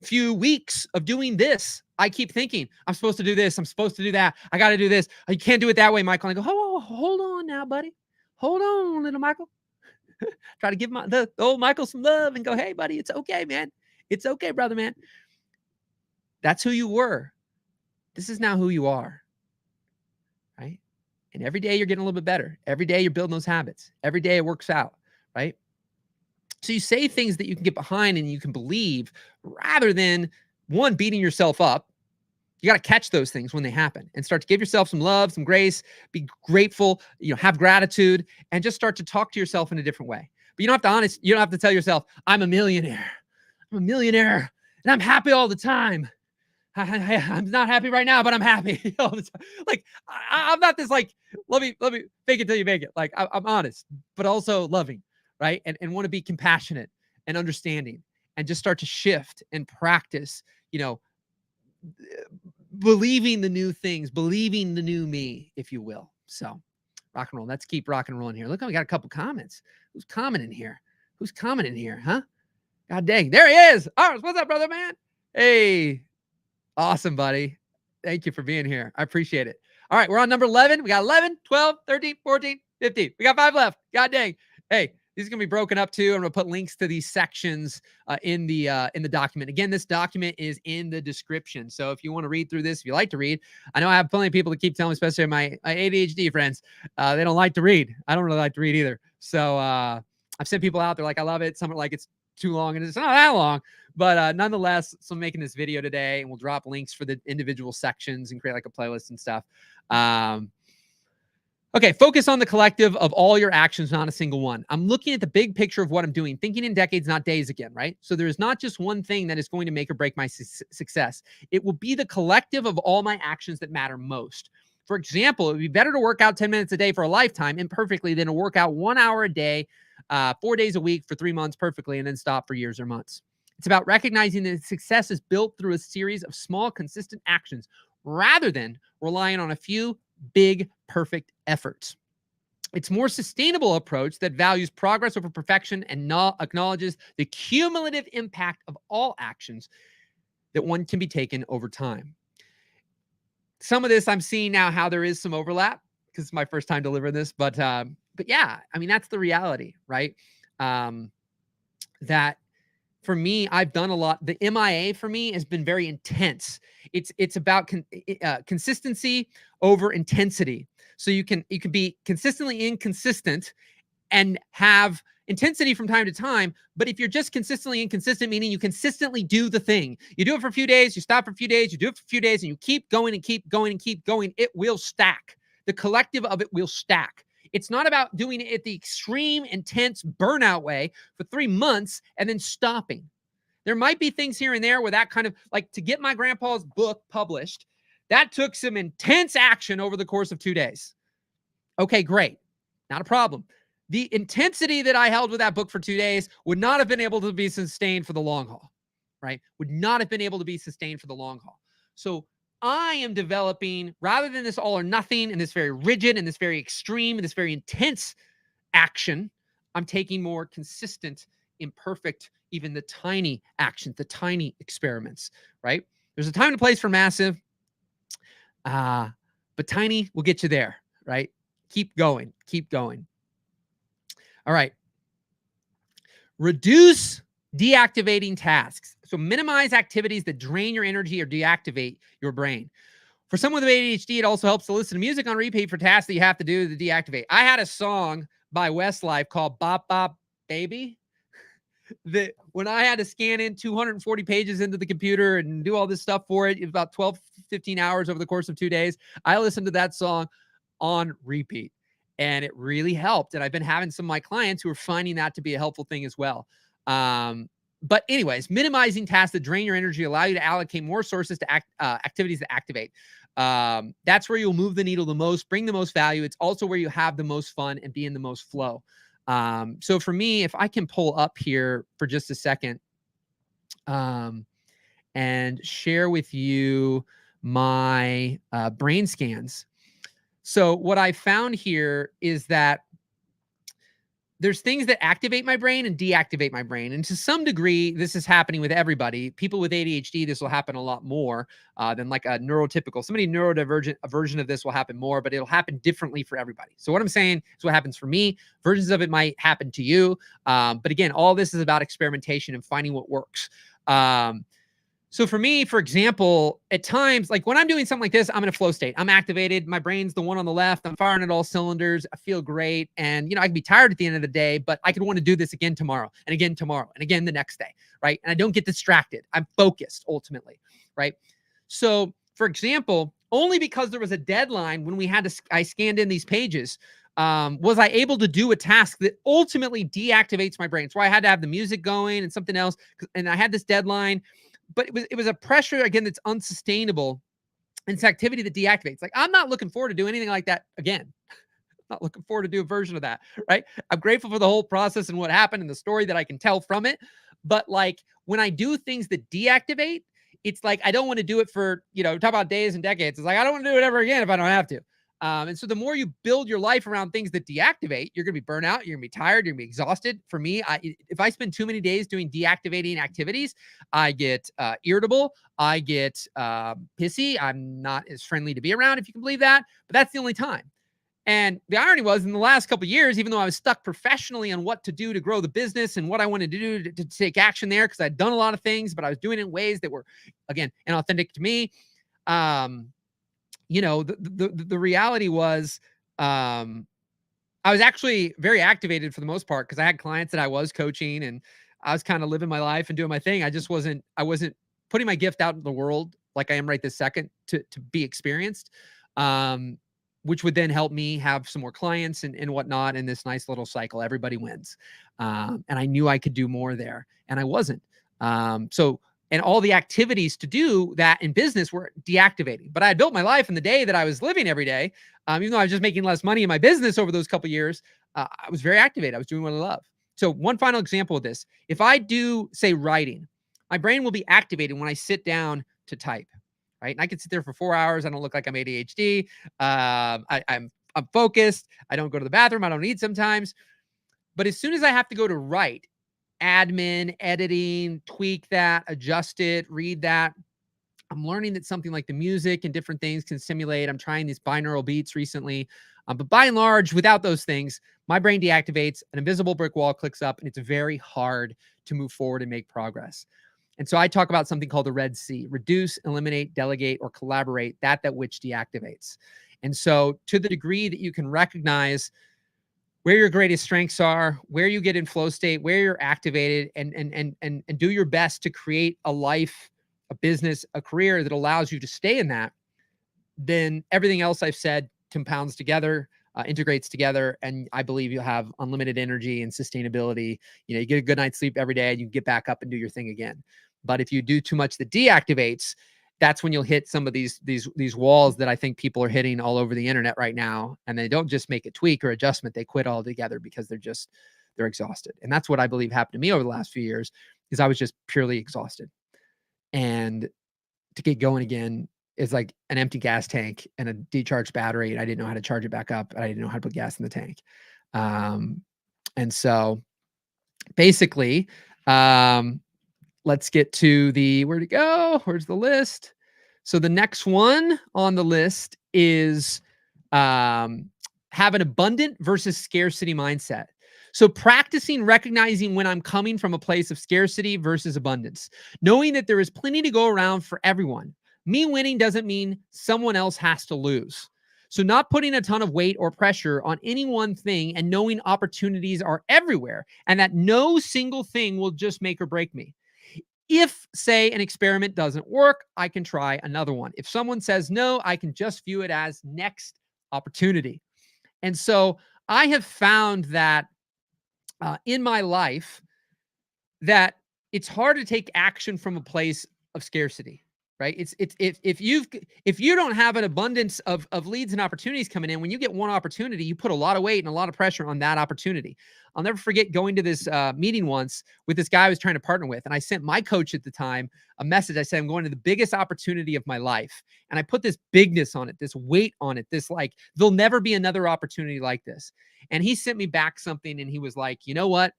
few weeks of doing this, I keep thinking, I'm supposed to do this. I'm supposed to do that. I got to do this. You can't do it that way, Michael. And I go, oh, hold on now, buddy. Hold on, little Michael. Try to give the old Michael some love and go, hey, buddy, it's okay, man. It's okay, brother, man. That's who you were. This is now who you are. Right? And every day you're getting a little bit better. Every day you're building those habits. Every day it works out, right? So you say things that you can get behind and you can believe rather than one, beating yourself up. You got to catch those things when they happen and start to give yourself some love, some grace, be grateful, have gratitude, and just start to talk to yourself in a different way. But you don't have to tell yourself, I'm a millionaire. I'm a millionaire and I'm happy all the time. I'm not happy right now, but I'm happy all the time. Like I'm not this like, let me fake it till you make it. Like I'm honest, but also loving, right? And want to be compassionate and understanding and just start to shift and practice, believing the new things, believing the new me, if you will. So rock and roll. Let's keep rock and rolling here. Look, we got a couple comments. Who's commenting here? Huh? God dang. There he is. Ars, what's up, brother, man? Hey. Awesome, buddy. Thank you for being here. I appreciate it. All right, we're on number 11. We got 11, 12, 13, 14, 15. We got 5 left. God dang. Hey, these are going to be broken up too. I'm going to put links to these sections in the document. Again, this document is in the description. So if you want to read through this, if you like to read, I know I have plenty of people that keep telling me, especially my ADHD friends, they don't like to read. I don't really like to read either. So I've sent people out. They're like, I love it. Some are like, it's too long, and it's not that long. But nonetheless, so I'm making this video today, and we'll drop links for the individual sections and create like a playlist and stuff. Okay, focus on the collective of all your actions, not a single one. I'm looking at the big picture of what I'm doing, thinking in decades, not days again, right? So there is not just one thing that is going to make or break my success. It will be the collective of all my actions that matter most. For example, it would be better to work out 10 minutes a day for a lifetime imperfectly than to work out 1 hour a day, 4 days a week for 3 months perfectly and then stop for years or months. It's about recognizing that success is built through a series of small, consistent actions rather than relying on a few big, perfect efforts. It's a more sustainable approach that values progress over perfection and acknowledges the cumulative impact of all actions that one can be taken over time. Some of this I'm seeing now how there is some overlap because it's my first time delivering this, but yeah, I mean, that's the reality, right? That for me, I've done a lot. The MIA for me has been very intense. It's about consistency over intensity. So you can be consistently inconsistent and have intensity from time to time. But if you're just consistently inconsistent, meaning you consistently do the thing, you do it for a few days, you stop for a few days, you do it for a few days, and you keep going and keep going and keep going, it will stack. The collective of it will stack. It's not about doing it the extreme, intense burnout way for 3 months and then stopping. There might be things here and there where that kind of, like to get my grandpa's book published, that took some intense action over the course of 2 days. Okay, great. Not a problem. the intensity that I held with that book for 2 days would not have been able to be sustained for the long haul, right? Would not have been able to be sustained for the long haul. So I am developing, rather than this all or nothing and this very rigid and this very extreme and this very intense action, I'm taking more consistent, imperfect, even the tiny actions, the tiny experiments, right? There's a time and a place for massive, but tiny will get you there, right? Keep going, keep going. All right. Reduce deactivating tasks. So minimize activities that drain your energy or deactivate your brain. For someone with ADHD, it also helps to listen to music on repeat for tasks that you have to do to deactivate. I had a song by Westlife called Bop Bop Baby that when I had to scan in 240 pages into the computer and do all this stuff for it, about 12, 15 hours over the course of 2 days, I listened to that song on repeat. And it really helped. And I've been having some of my clients who are finding that to be a helpful thing as well. But anyways, minimizing tasks that drain your energy allow you to allocate more sources to activities that activate. That's where you'll move the needle the most, bring the most value. It's also where you have the most fun and be in the most flow. So for me, if I can pull up here for just a second and share with you my brain scans. So what I found here is that there's things that activate my brain and deactivate my brain. And to some degree, this is happening with everybody. People with ADHD, this will happen a lot more than like a neurotypical. Somebody neurodivergent, a version of this will happen more, but it'll happen differently for everybody. So what I'm saying is what happens for me. Versions of it might happen to you. But again, all this is about experimentation and finding what works. So for me, for example, at times, like when I'm doing something like this, I'm in a flow state. I'm activated. My brain's the one on the left. I'm firing at all cylinders. I feel great. And, I can be tired at the end of the day, but I could want to do this again tomorrow and again tomorrow and again the next day, right? And I don't get distracted. I'm focused ultimately, right? So for example, only because there was a deadline when I scanned in these pages, was I able to do a task that ultimately deactivates my brain. So I had to have the music going and something else. And I had this deadline. But it was a pressure, again, that's unsustainable. It's activity that deactivates. Like, I'm not looking forward to do anything like that again. I'm not looking forward to do a version of that, right? I'm grateful for the whole process and what happened and the story that I can tell from it. But like when I do things that deactivate, it's like I don't want to do it for, talk about days and decades. It's like I don't want to do it ever again if I don't have to. And so the more you build your life around things that deactivate, you're going to be burnt out. You're going to be tired. You're going to be exhausted. For me, if I spend too many days doing deactivating activities, I get irritable. I get pissy. I'm not as friendly to be around, if you can believe that. But that's the only time. And the irony was in the last couple of years, even though I was stuck professionally on what to do to grow the business and what I wanted to do to take action there, because I'd done a lot of things, but I was doing it in ways that were, again, inauthentic to me. The reality was, I was actually very activated for the most part because I had clients that I was coaching and I was kind of living my life and doing my thing. I wasn't putting my gift out in the world like I am right this second to be experienced, which would then help me have some more clients and whatnot in this nice little cycle. Everybody wins. And I knew I could do more there and I wasn't. And all the activities to do that in business were deactivating. But I had built my life in the day that I was living every day. Even though I was just making less money in my business over those couple of years, I was very activated. I was doing what I love. So one final example of this, if I do, say, writing, my brain will be activated when I sit down to type, right? And I can sit there for 4 hours. I don't look like I'm ADHD. I'm focused. I don't go to the bathroom. I don't eat sometimes. But as soon as I have to go to write, admin, editing, tweak that, adjust it, read that. I'm learning that something like the music and different things can simulate. I'm trying these binaural beats recently. But by and large, without those things, my brain deactivates, an invisible brick wall clicks up, and it's very hard to move forward and make progress. And so I talk about something called the Red C: reduce, eliminate, delegate, or collaborate that which deactivates. And so to the degree that you can recognize where your greatest strengths are, where you get in flow state, where you're activated, and do your best to create a life, a business, a career that allows you to stay in that, then everything else I've said compounds together, integrates together, and I believe you'll have unlimited energy and sustainability. You get a good night's sleep every day and you get back up and do your thing again. But if you do too much that deactivates, that's when you'll hit some of these walls that I think people are hitting all over the internet right now. And they don't just make a tweak or adjustment, they quit altogether because they're exhausted. And that's what I believe happened to me over the last few years, is I was just purely exhausted. And to get going again is like an empty gas tank and a decharged battery. And I didn't know how to charge it back up. And I didn't know how to put gas in the tank. And so basically, let's get to where'd it go? Where's the list? So the next one on the list is have an abundant versus scarcity mindset. So practicing recognizing when I'm coming from a place of scarcity versus abundance, knowing that there is plenty to go around for everyone. Me winning doesn't mean someone else has to lose. So not putting a ton of weight or pressure on any one thing, and knowing opportunities are everywhere and that no single thing will just make or break me. If, say, an experiment doesn't work, I can try another one. If someone says no, I can just view it as next opportunity. And so I have found that in my life that it's hard to take action from a place of scarcity, right? It's if you don't have an abundance of leads and opportunities coming in, when you get one opportunity, you put a lot of weight and a lot of pressure on that opportunity. I'll never forget going to this meeting once with this guy I was trying to partner with, and I sent my coach at the time a message. I said, I'm going to the biggest opportunity of my life, and I put this bigness on it, this weight on it, this like there'll never be another opportunity like this. And he sent me back something, and he was like, you know what?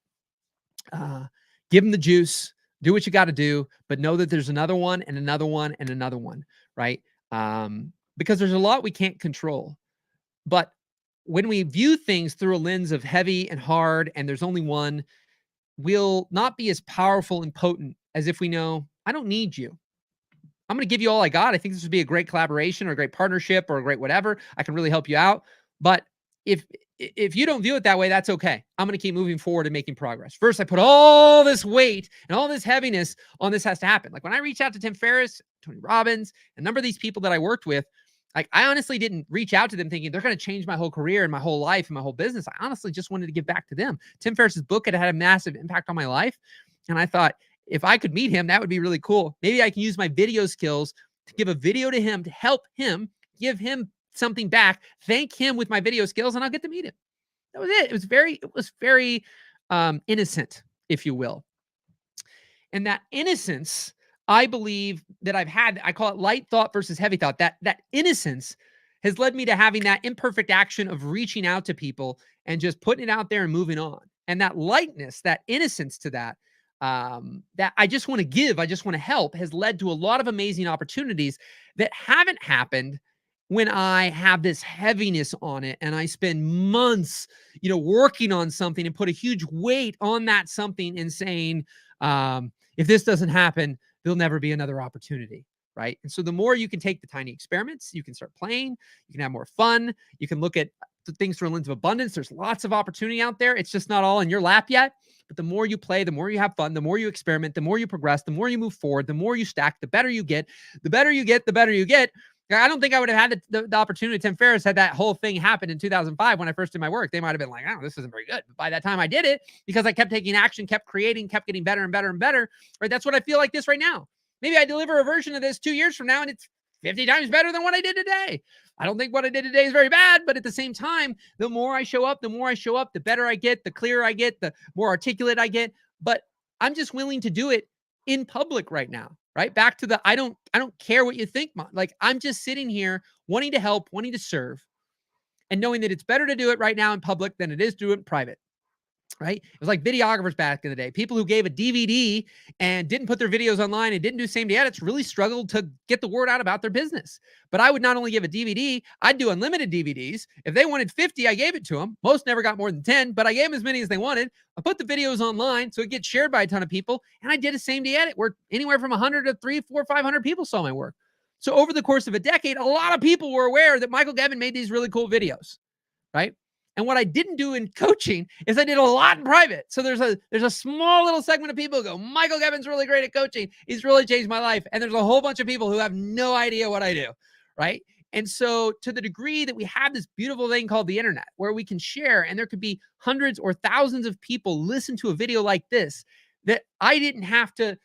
Give him the juice, do what you got to do, but know that there's another one and another one and another one, right? Because there's a lot we can't control. But when we view things through a lens of heavy and hard, and there's only one, we'll not be as powerful and potent as if we know, I don't need you. I'm going to give you all I got. I think this would be a great collaboration or a great partnership or a great whatever. I can really help you out. But if you don't view it that way, that's okay. I'm going to keep moving forward and making progress. First, I put all this weight and all this heaviness on this has to happen. Like when I reached out to Tim Ferriss, Tony Robbins, a number of these people that I worked with, like I honestly didn't reach out to them thinking they're going to change my whole career and my whole life and my whole business. I honestly just wanted to give back to them. Tim Ferriss's book had a massive impact on my life. And I thought, if I could meet him, that would be really cool. Maybe I can use my video skills to give a video to him to help him, give him something back, thank him with my video skills, and I'll get to meet him. That was it. It was very innocent, if you will. And that innocence, I believe that I've had, I call it light thought versus heavy thought. That innocence has led me to having that imperfect action of reaching out to people and just putting it out there and moving on. And that lightness, that innocence to that I just want to give, I just want to help, has led to a lot of amazing opportunities that haven't happened when I have this heaviness on it and I spend months, working on something and put a huge weight on that something and saying, if this doesn't happen, there'll never be another opportunity. Right. And so the more you can take the tiny experiments, you can start playing, you can have more fun. You can look at the things through a lens of abundance. There's lots of opportunity out there. It's just not all in your lap yet. But the more you play, the more you have fun, the more you experiment, the more you progress, the more you move forward, the more you stack, the better you get, the better you get, the better you get. I don't think I would have had the opportunity. Tim Ferriss had that whole thing happen in 2005 when I first did my work. They might have been like, oh, this isn't very good. But by that time I did it, because I kept taking action, kept creating, kept getting better and better and better. Right? That's what I feel like this right now. Maybe I deliver a version of this 2 years from now and it's 50 times better than what I did today. I don't think what I did today is very bad, but at the same time, the more I show up, the better I get, the clearer I get, the more articulate I get. But I'm just willing to do it in public right now, right? Back to I don't care what you think. Like I'm just sitting here wanting to help, wanting to serve, and knowing that it's better to do it right now in public than it is to do it in private. Right? It was like videographers back in the day. People who gave a DVD and didn't put their videos online and didn't do same day edits really struggled to get the word out about their business. But I would not only give a DVD, I'd do unlimited DVDs. If they wanted 50, I gave it to them. Most never got more than 10, but I gave them as many as they wanted. I put the videos online so it gets shared by a ton of people. And I did a same day edit where anywhere from 100 to 300, 400, 500 people saw my work. So over the course of a decade, a lot of people were aware that Michael Gevin made these really cool videos, right? And what I didn't do in coaching is I did a lot in private. So there's a small little segment of people who go, Michael Gevin's really great at coaching. He's really changed my life. And there's a whole bunch of people who have no idea what I do, right? And so to the degree that we have this beautiful thing called the internet where we can share, and there could be hundreds or thousands of people listen to a video like this, that I didn't have to,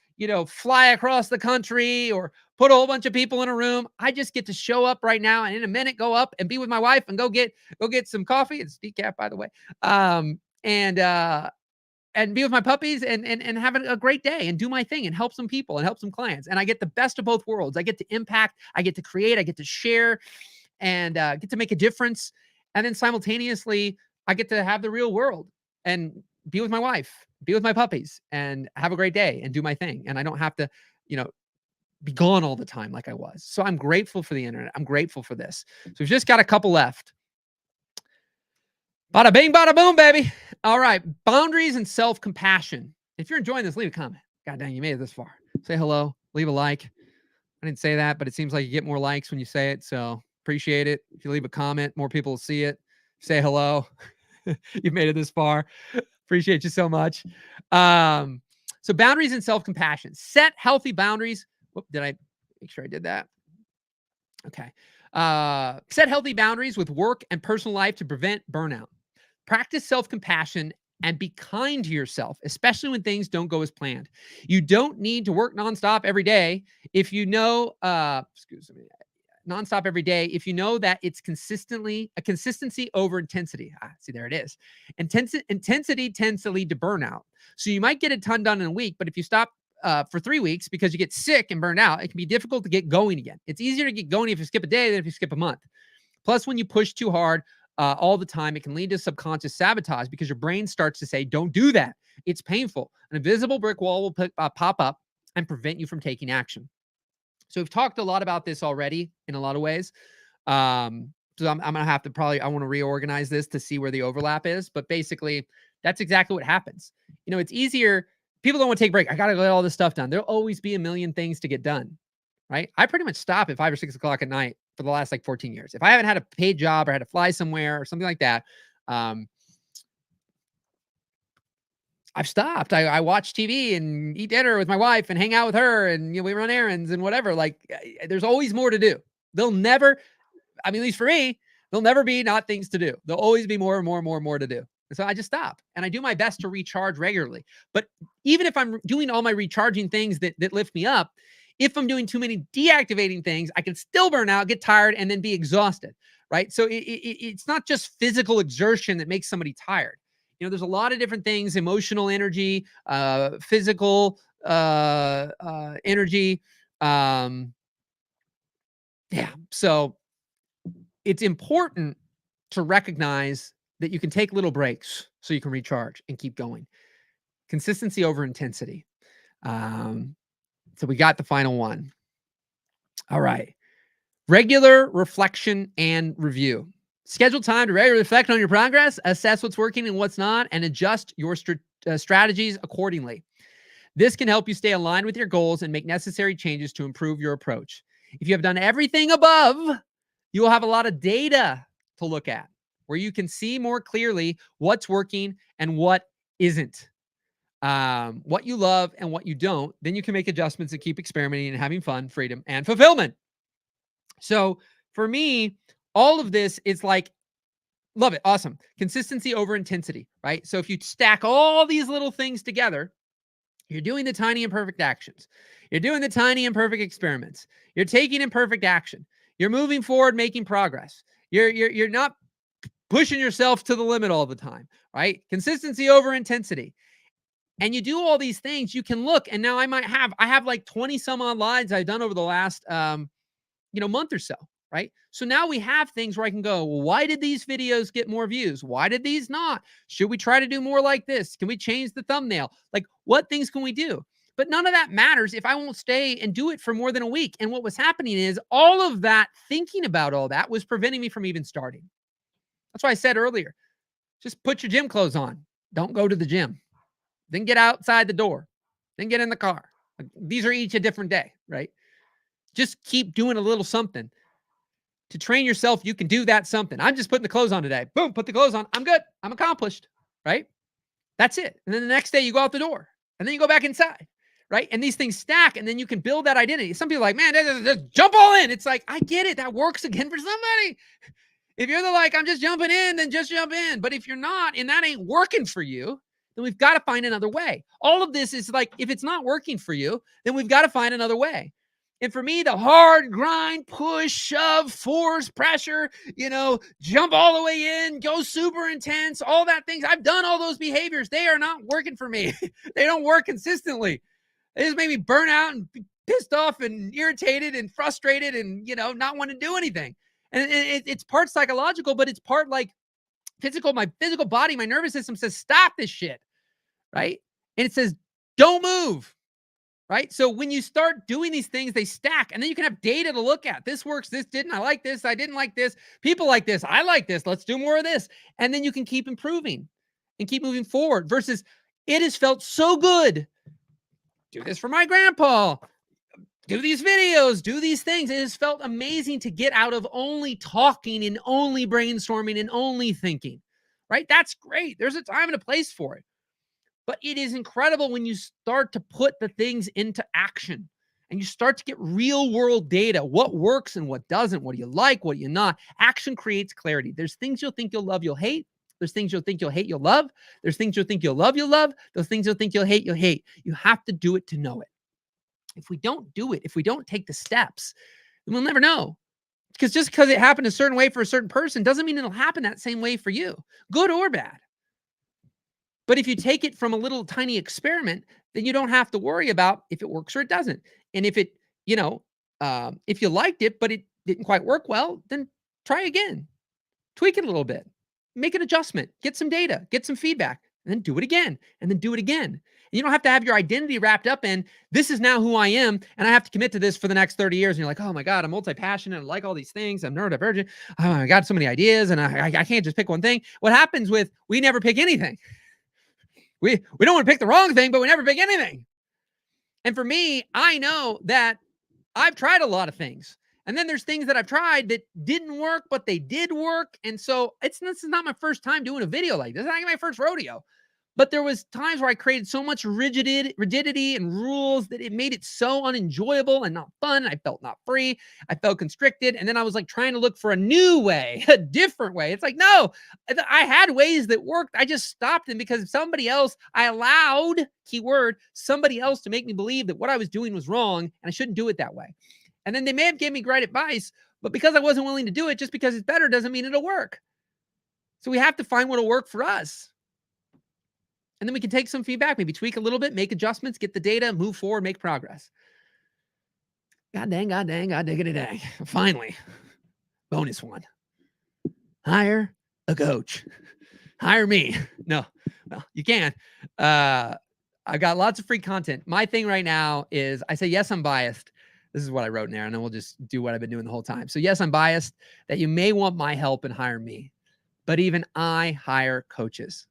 fly across the country or put a whole bunch of people in a room. I just get to show up right now and in a minute go up and be with my wife and go get some coffee. It's decaf, by the way. And be with my puppies and have a great day and do my thing and help some people and help some clients. And I get the best of both worlds. I get to impact, I get to create, I get to share, and get to make a difference. And then simultaneously, I get to have the real world and be with my wife, be with my puppies, and have a great day and do my thing. And I don't have to, be gone all the time like I was. So I'm grateful for the internet. I'm grateful for this. So we've just got a couple left. Bada bing, bada boom, baby. All right. Boundaries and self-compassion. If you're enjoying this, leave a comment. God dang, you made it this far. Say hello. Leave a like. I didn't say that, but it seems like you get more likes when you say it. So appreciate it. If you leave a comment, more people will see it. Say hello. You've made it this far. Appreciate you so much. So boundaries and self-compassion. Set healthy boundaries. Whoop, did I make sure I did that? Okay. Set healthy boundaries with work and personal life to prevent burnout. Practice self-compassion and be kind to yourself, especially when things don't go as planned. You don't need to work nonstop every day if you know, nonstop every day if you know that it's consistency over intensity. See, there it is. Intensity tends to lead to burnout. So you might get a ton done in a week, but if you stop for 3 weeks because you get sick and burned out, it can be difficult to get going again. It's easier to get going if you skip a day than if you skip a month. Plus, when you push too hard all the time, it can lead to subconscious sabotage because your brain starts to say, don't do that. It's painful. An invisible brick wall will pop up and prevent you from taking action. So we've talked a lot about this already in a lot of ways. So I'm going to have to I want to reorganize this to see where the overlap is. But basically, that's exactly what happens. It's easier. People don't want to take a break. I got to get all this stuff done. There'll always be a million things to get done, right? I pretty much stop at 5 or 6 o'clock at night for the last 14 years. If I haven't had a paid job or had to fly somewhere or something like that, I've stopped. I watch TV and eat dinner with my wife and hang out with her and we run errands and whatever. There's always more to do. They'll never, at least for me, there'll never be not things to do. There'll always be more and more and more and more to do. So I just stop and I do my best to recharge regularly. But even if I'm doing all my recharging things that lift me up, if I'm doing too many deactivating things, I can still burn out, get tired, and then be exhausted, right? So it's not just physical exertion that makes somebody tired. There's a lot of different things: emotional energy, physical energy. So it's important to recognize that you can take little breaks so you can recharge and keep going. Consistency over intensity. So we got the final one. All right. Regular reflection and review. Schedule time to regularly reflect on your progress, assess what's working and what's not, and adjust your strategies accordingly. This can help you stay aligned with your goals and make necessary changes to improve your approach. If you have done everything above, you will have a lot of data to look at where you can see more clearly what's working and what isn't, what you love and what you don't. Then you can make adjustments and keep experimenting and having fun, freedom, and fulfillment. So for me, all of this is love it. Awesome. Consistency over intensity, right? So if you stack all these little things together, you're doing the tiny imperfect actions. You're doing the tiny imperfect experiments. You're taking imperfect action. You're moving forward, making progress. You're not pushing yourself to the limit all the time, right? Consistency over intensity. And you do all these things, you can look, and now I have 20 some odd lives I've done over the last, month or so, right? So now we have things where I can go, well, why did these videos get more views? Why did these not? Should we try to do more like this? Can we change the thumbnail? What things can we do? But none of that matters if I won't stay and do it for more than a week. And what was happening is all of that thinking about all that was preventing me from even starting. That's why I said earlier, just put your gym clothes on. Don't go to the gym. Then get outside the door. Then get in the car. These are each a different day, right? Just keep doing a little something. To train yourself, you can do that something. I'm just putting the clothes on today. Boom, put the clothes on. I'm good. I'm accomplished, right? That's it. And then the next day you go out the door. And then you go back inside, right? And these things stack, and then you can build that identity. Some people are like, man, just jump all in. It's like, I get it. That works again for somebody. If you're I'm just jumping in, then just jump in. But if you're not, and that ain't working for you, then we've got to find another way. All of this is if it's not working for you, then we've got to find another way. And for me, the hard grind, push, shove, force, pressure, jump all the way in, go super intense, all that things. I've done all those behaviors. They are not working for me. They don't work consistently. They just make me burn out and be pissed off and irritated and frustrated and, not want to do anything. And it's part psychological, but it's part like physical. My physical body, my nervous system says, stop this shit. Right. And it says, don't move. Right. So when you start doing these things, they stack, and then you can have data to look at. This works. This didn't. I like this. I didn't like this. People like this. I like this. Let's do more of this. And then you can keep improving and keep moving forward versus it has felt so good. Do this for my grandpa. Do these videos, do these things. It has felt amazing to get out of only talking and only brainstorming and only thinking, right? That's great. There's a time and a place for it. But it is incredible when you start to put the things into action and you start to get real world data, what works and what doesn't, what do you like, what do you not. Action creates clarity. There's things you'll think you'll love, you'll hate. There's things you'll think you'll hate, you'll love. There's things you'll think you'll love, you'll love. Those things you'll think you'll hate, you'll hate. You have to do it to know it. If we don't do it, if we don't take the steps, then we'll never know. Because just because it happened a certain way for a certain person doesn't mean it'll happen that same way for you, good or bad. But if you take it from a little tiny experiment, then you don't have to worry about if it works or it doesn't. And if it, if you liked it, but it didn't quite work well, then try again, tweak it a little bit, make an adjustment, get some data, get some feedback, and then do it again, and then do it again. And you don't have to have your identity wrapped up in, this is now who I am, and I have to commit to this for the next 30 years. And you're like, oh my God, I'm multi-passionate. I like all these things. I'm neurodivergent. Oh, I got so many ideas, and I can't just pick one thing. What happens with, we never pick anything. We don't want to pick the wrong thing, but we never pick anything. And for me, I know that I've tried a lot of things. And then there's things that I've tried that didn't work, but they did work. And so this is not my first time doing a video like this. It's not my first rodeo. But there was times where I created so much rigidity and rules that it made it so unenjoyable and not fun. I felt not free. I felt constricted. And then I was like trying to look for a new way, a different way. It's like, no, I had ways that worked. I just stopped them because somebody else, I allowed, keyword, somebody else to make me believe that what I was doing was wrong and I shouldn't do it that way. And then they may have given me great advice, but because I wasn't willing to do it, just because it's better doesn't mean it'll work. So we have to find what'll work for us. And then we can take some feedback, maybe tweak a little bit, make adjustments, get the data, move forward, make progress. God dang, diggity dang. Finally, bonus one. Hire a coach. Hire me. No, well, you can. I've got lots of free content. My thing right now is I say, yes, I'm biased. This is what I wrote in there, and then we'll just do what I've been doing the whole time. So yes, I'm biased that you may want my help and hire me, but even I hire coaches.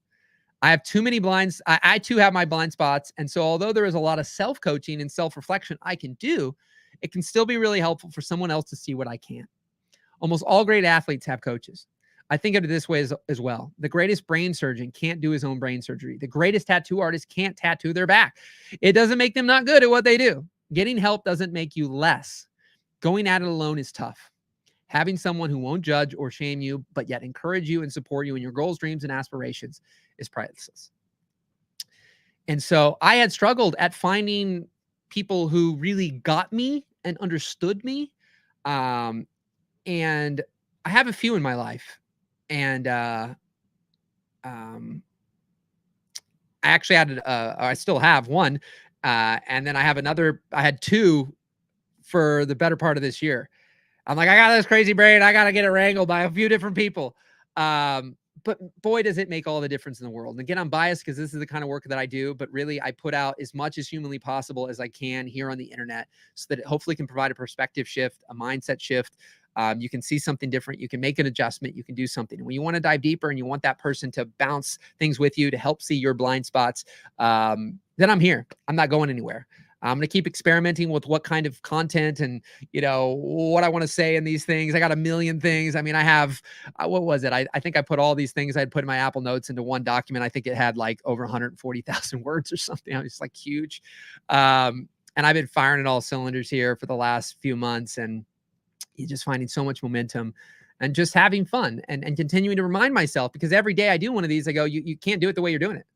I have too many blinds. I too have my blind spots. And so although there is a lot of self-coaching and self-reflection I can do, it can still be really helpful for someone else to see what I can't. Almost all great athletes have coaches. I think of it this way as well. The greatest brain surgeon can't do his own brain surgery. The greatest tattoo artist can't tattoo their back. It doesn't make them not good at what they do. Getting help doesn't make you less. Going at it alone is tough. Having someone who won't judge or shame you, but yet encourage you and support you in your goals, dreams, and aspirations is priceless. And so I had struggled at finding people who really got me and understood me. And I have a few in my life. And I actually had, I still have one. And then I have another, I had two for the better part of this year. I'm like, I got this crazy brain. I got to get it wrangled by a few different people. But boy, does it make all the difference in the world. And again, I'm biased because this is the kind of work that I do, but really I put out as much as humanly possible as I can here on the internet so that it hopefully can provide a perspective shift, a mindset shift. You can see something different. You can make an adjustment. You can do something. And when you want to dive deeper and you want that person to bounce things with you to help see your blind spots, then I'm here. I'm not going anywhere. I'm going to keep experimenting with what kind of content and, what I want to say in these things. I got a million things. I mean, I have, what was it? I think I put all these things I'd put in my Apple Notes into one document. I think it had like over 140,000 words or something. I was like huge. And I've been firing at all cylinders here for the last few months, and you're just finding so much momentum and just having fun and continuing to remind myself, because every day I do one of these, I go, you can't do it the way you're doing it.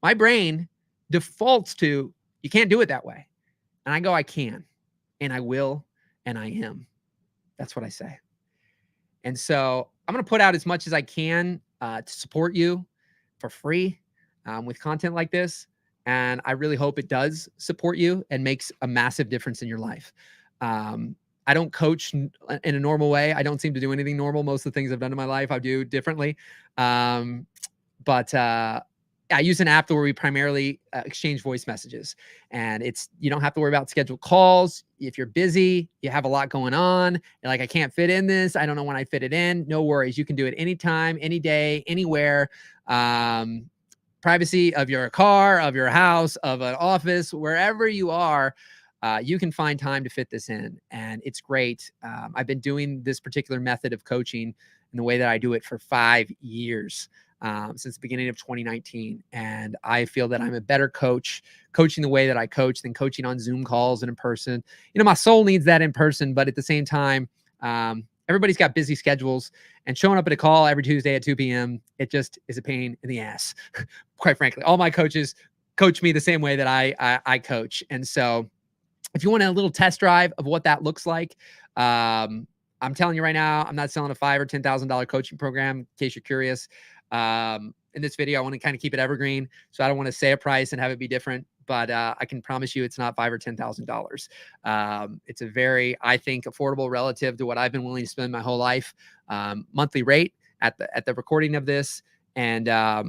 My brain defaults to, you can't do it that way. And I go, I can. and I will, and I am. That's what I say. And so I'm going to put out as much as I can to support you for free with content like this. And I really hope it does support you and makes a massive difference in your life. I don't coach in a normal way. I don't seem to do anything normal. Most of the things I've done in my life, I do differently. But I use an app where we primarily exchange voice messages, and you don't have to worry about scheduled calls. If you're busy, you have a lot going on, you're like, I can't fit in this, I don't know when I fit it in. No worries. You can do it anytime, any day, anywhere. Privacy of your car, of your house, of an office, wherever you are, you can find time to fit this in. And it's great. I've been doing this particular method of coaching in the way that I do it for 5 years. Since the beginning of 2019. And I feel that I'm a better coach coaching the way that I coach than coaching on Zoom calls and in person. My soul needs that in person, but at the same time, everybody's got busy schedules, and showing up at a call every Tuesday at 2 p.m., it just is a pain in the ass. Quite frankly, all my coaches coach me the same way that I coach. And so if you want a little test drive of what that looks like, I'm telling you right now, I'm not selling a $5,000 or $10,000 coaching program, in case you're curious. In this video, I want to kind of keep it evergreen. So I don't want to say a price and have it be different, but I can promise you it's not $5,000 or $10,000. It's a very, I think, affordable relative to what I've been willing to spend my whole life. Monthly rate at the recording of this. And yeah,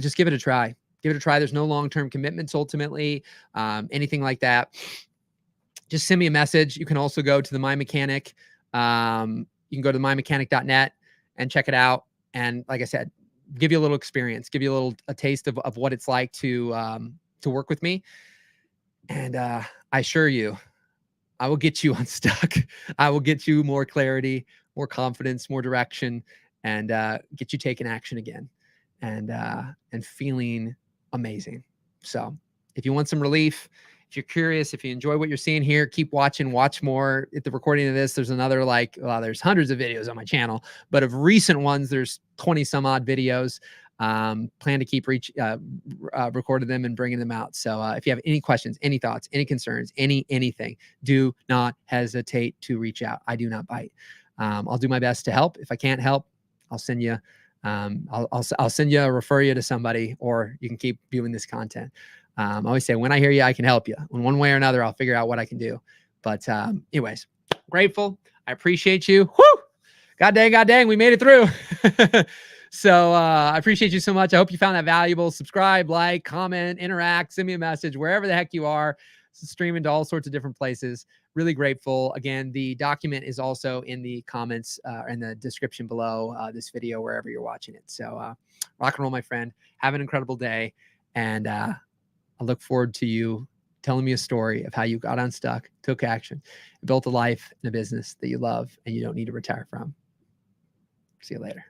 just give it a try. Give it a try. There's no long-term commitments ultimately, anything like that. Just send me a message. You can also go to the My Mechanic. You can go to mymechanic.net and check it out. And like I said, give you a little experience, give you a taste of what it's like to work with me. And I assure you, I will get you unstuck. I will get you more clarity, more confidence, more direction, and get you taking action again and feeling amazing. So if you want some relief, if you're curious, if you enjoy what you're seeing here, keep watching, watch more. At the recording of this, there's another there's hundreds of videos on my channel, but of recent ones, there's 20 some odd videos. Plan to keep recording them and bringing them out. So if you have any questions, any thoughts, any concerns, anything, do not hesitate to reach out. I do not bite. I'll do my best to help. If I can't help, I'll send you I'll send you, refer you to somebody, or you can keep viewing this content. I always say, when I hear you, I can help you. In one way or another, I'll figure out what I can do. But anyways, grateful. I appreciate you. Whoo! God dang, we made it through. So I appreciate you so much. I hope you found that valuable. Subscribe, like, comment, interact, send me a message, wherever the heck you are. Streaming to all sorts of different places. Really grateful. Again, the document is also in the comments in the description below this video, wherever you're watching it. So rock and roll, my friend. Have an incredible day. And I look forward to you telling me a story of how you got unstuck, took action, built a life and a business that you love and you don't need to retire from. See you later.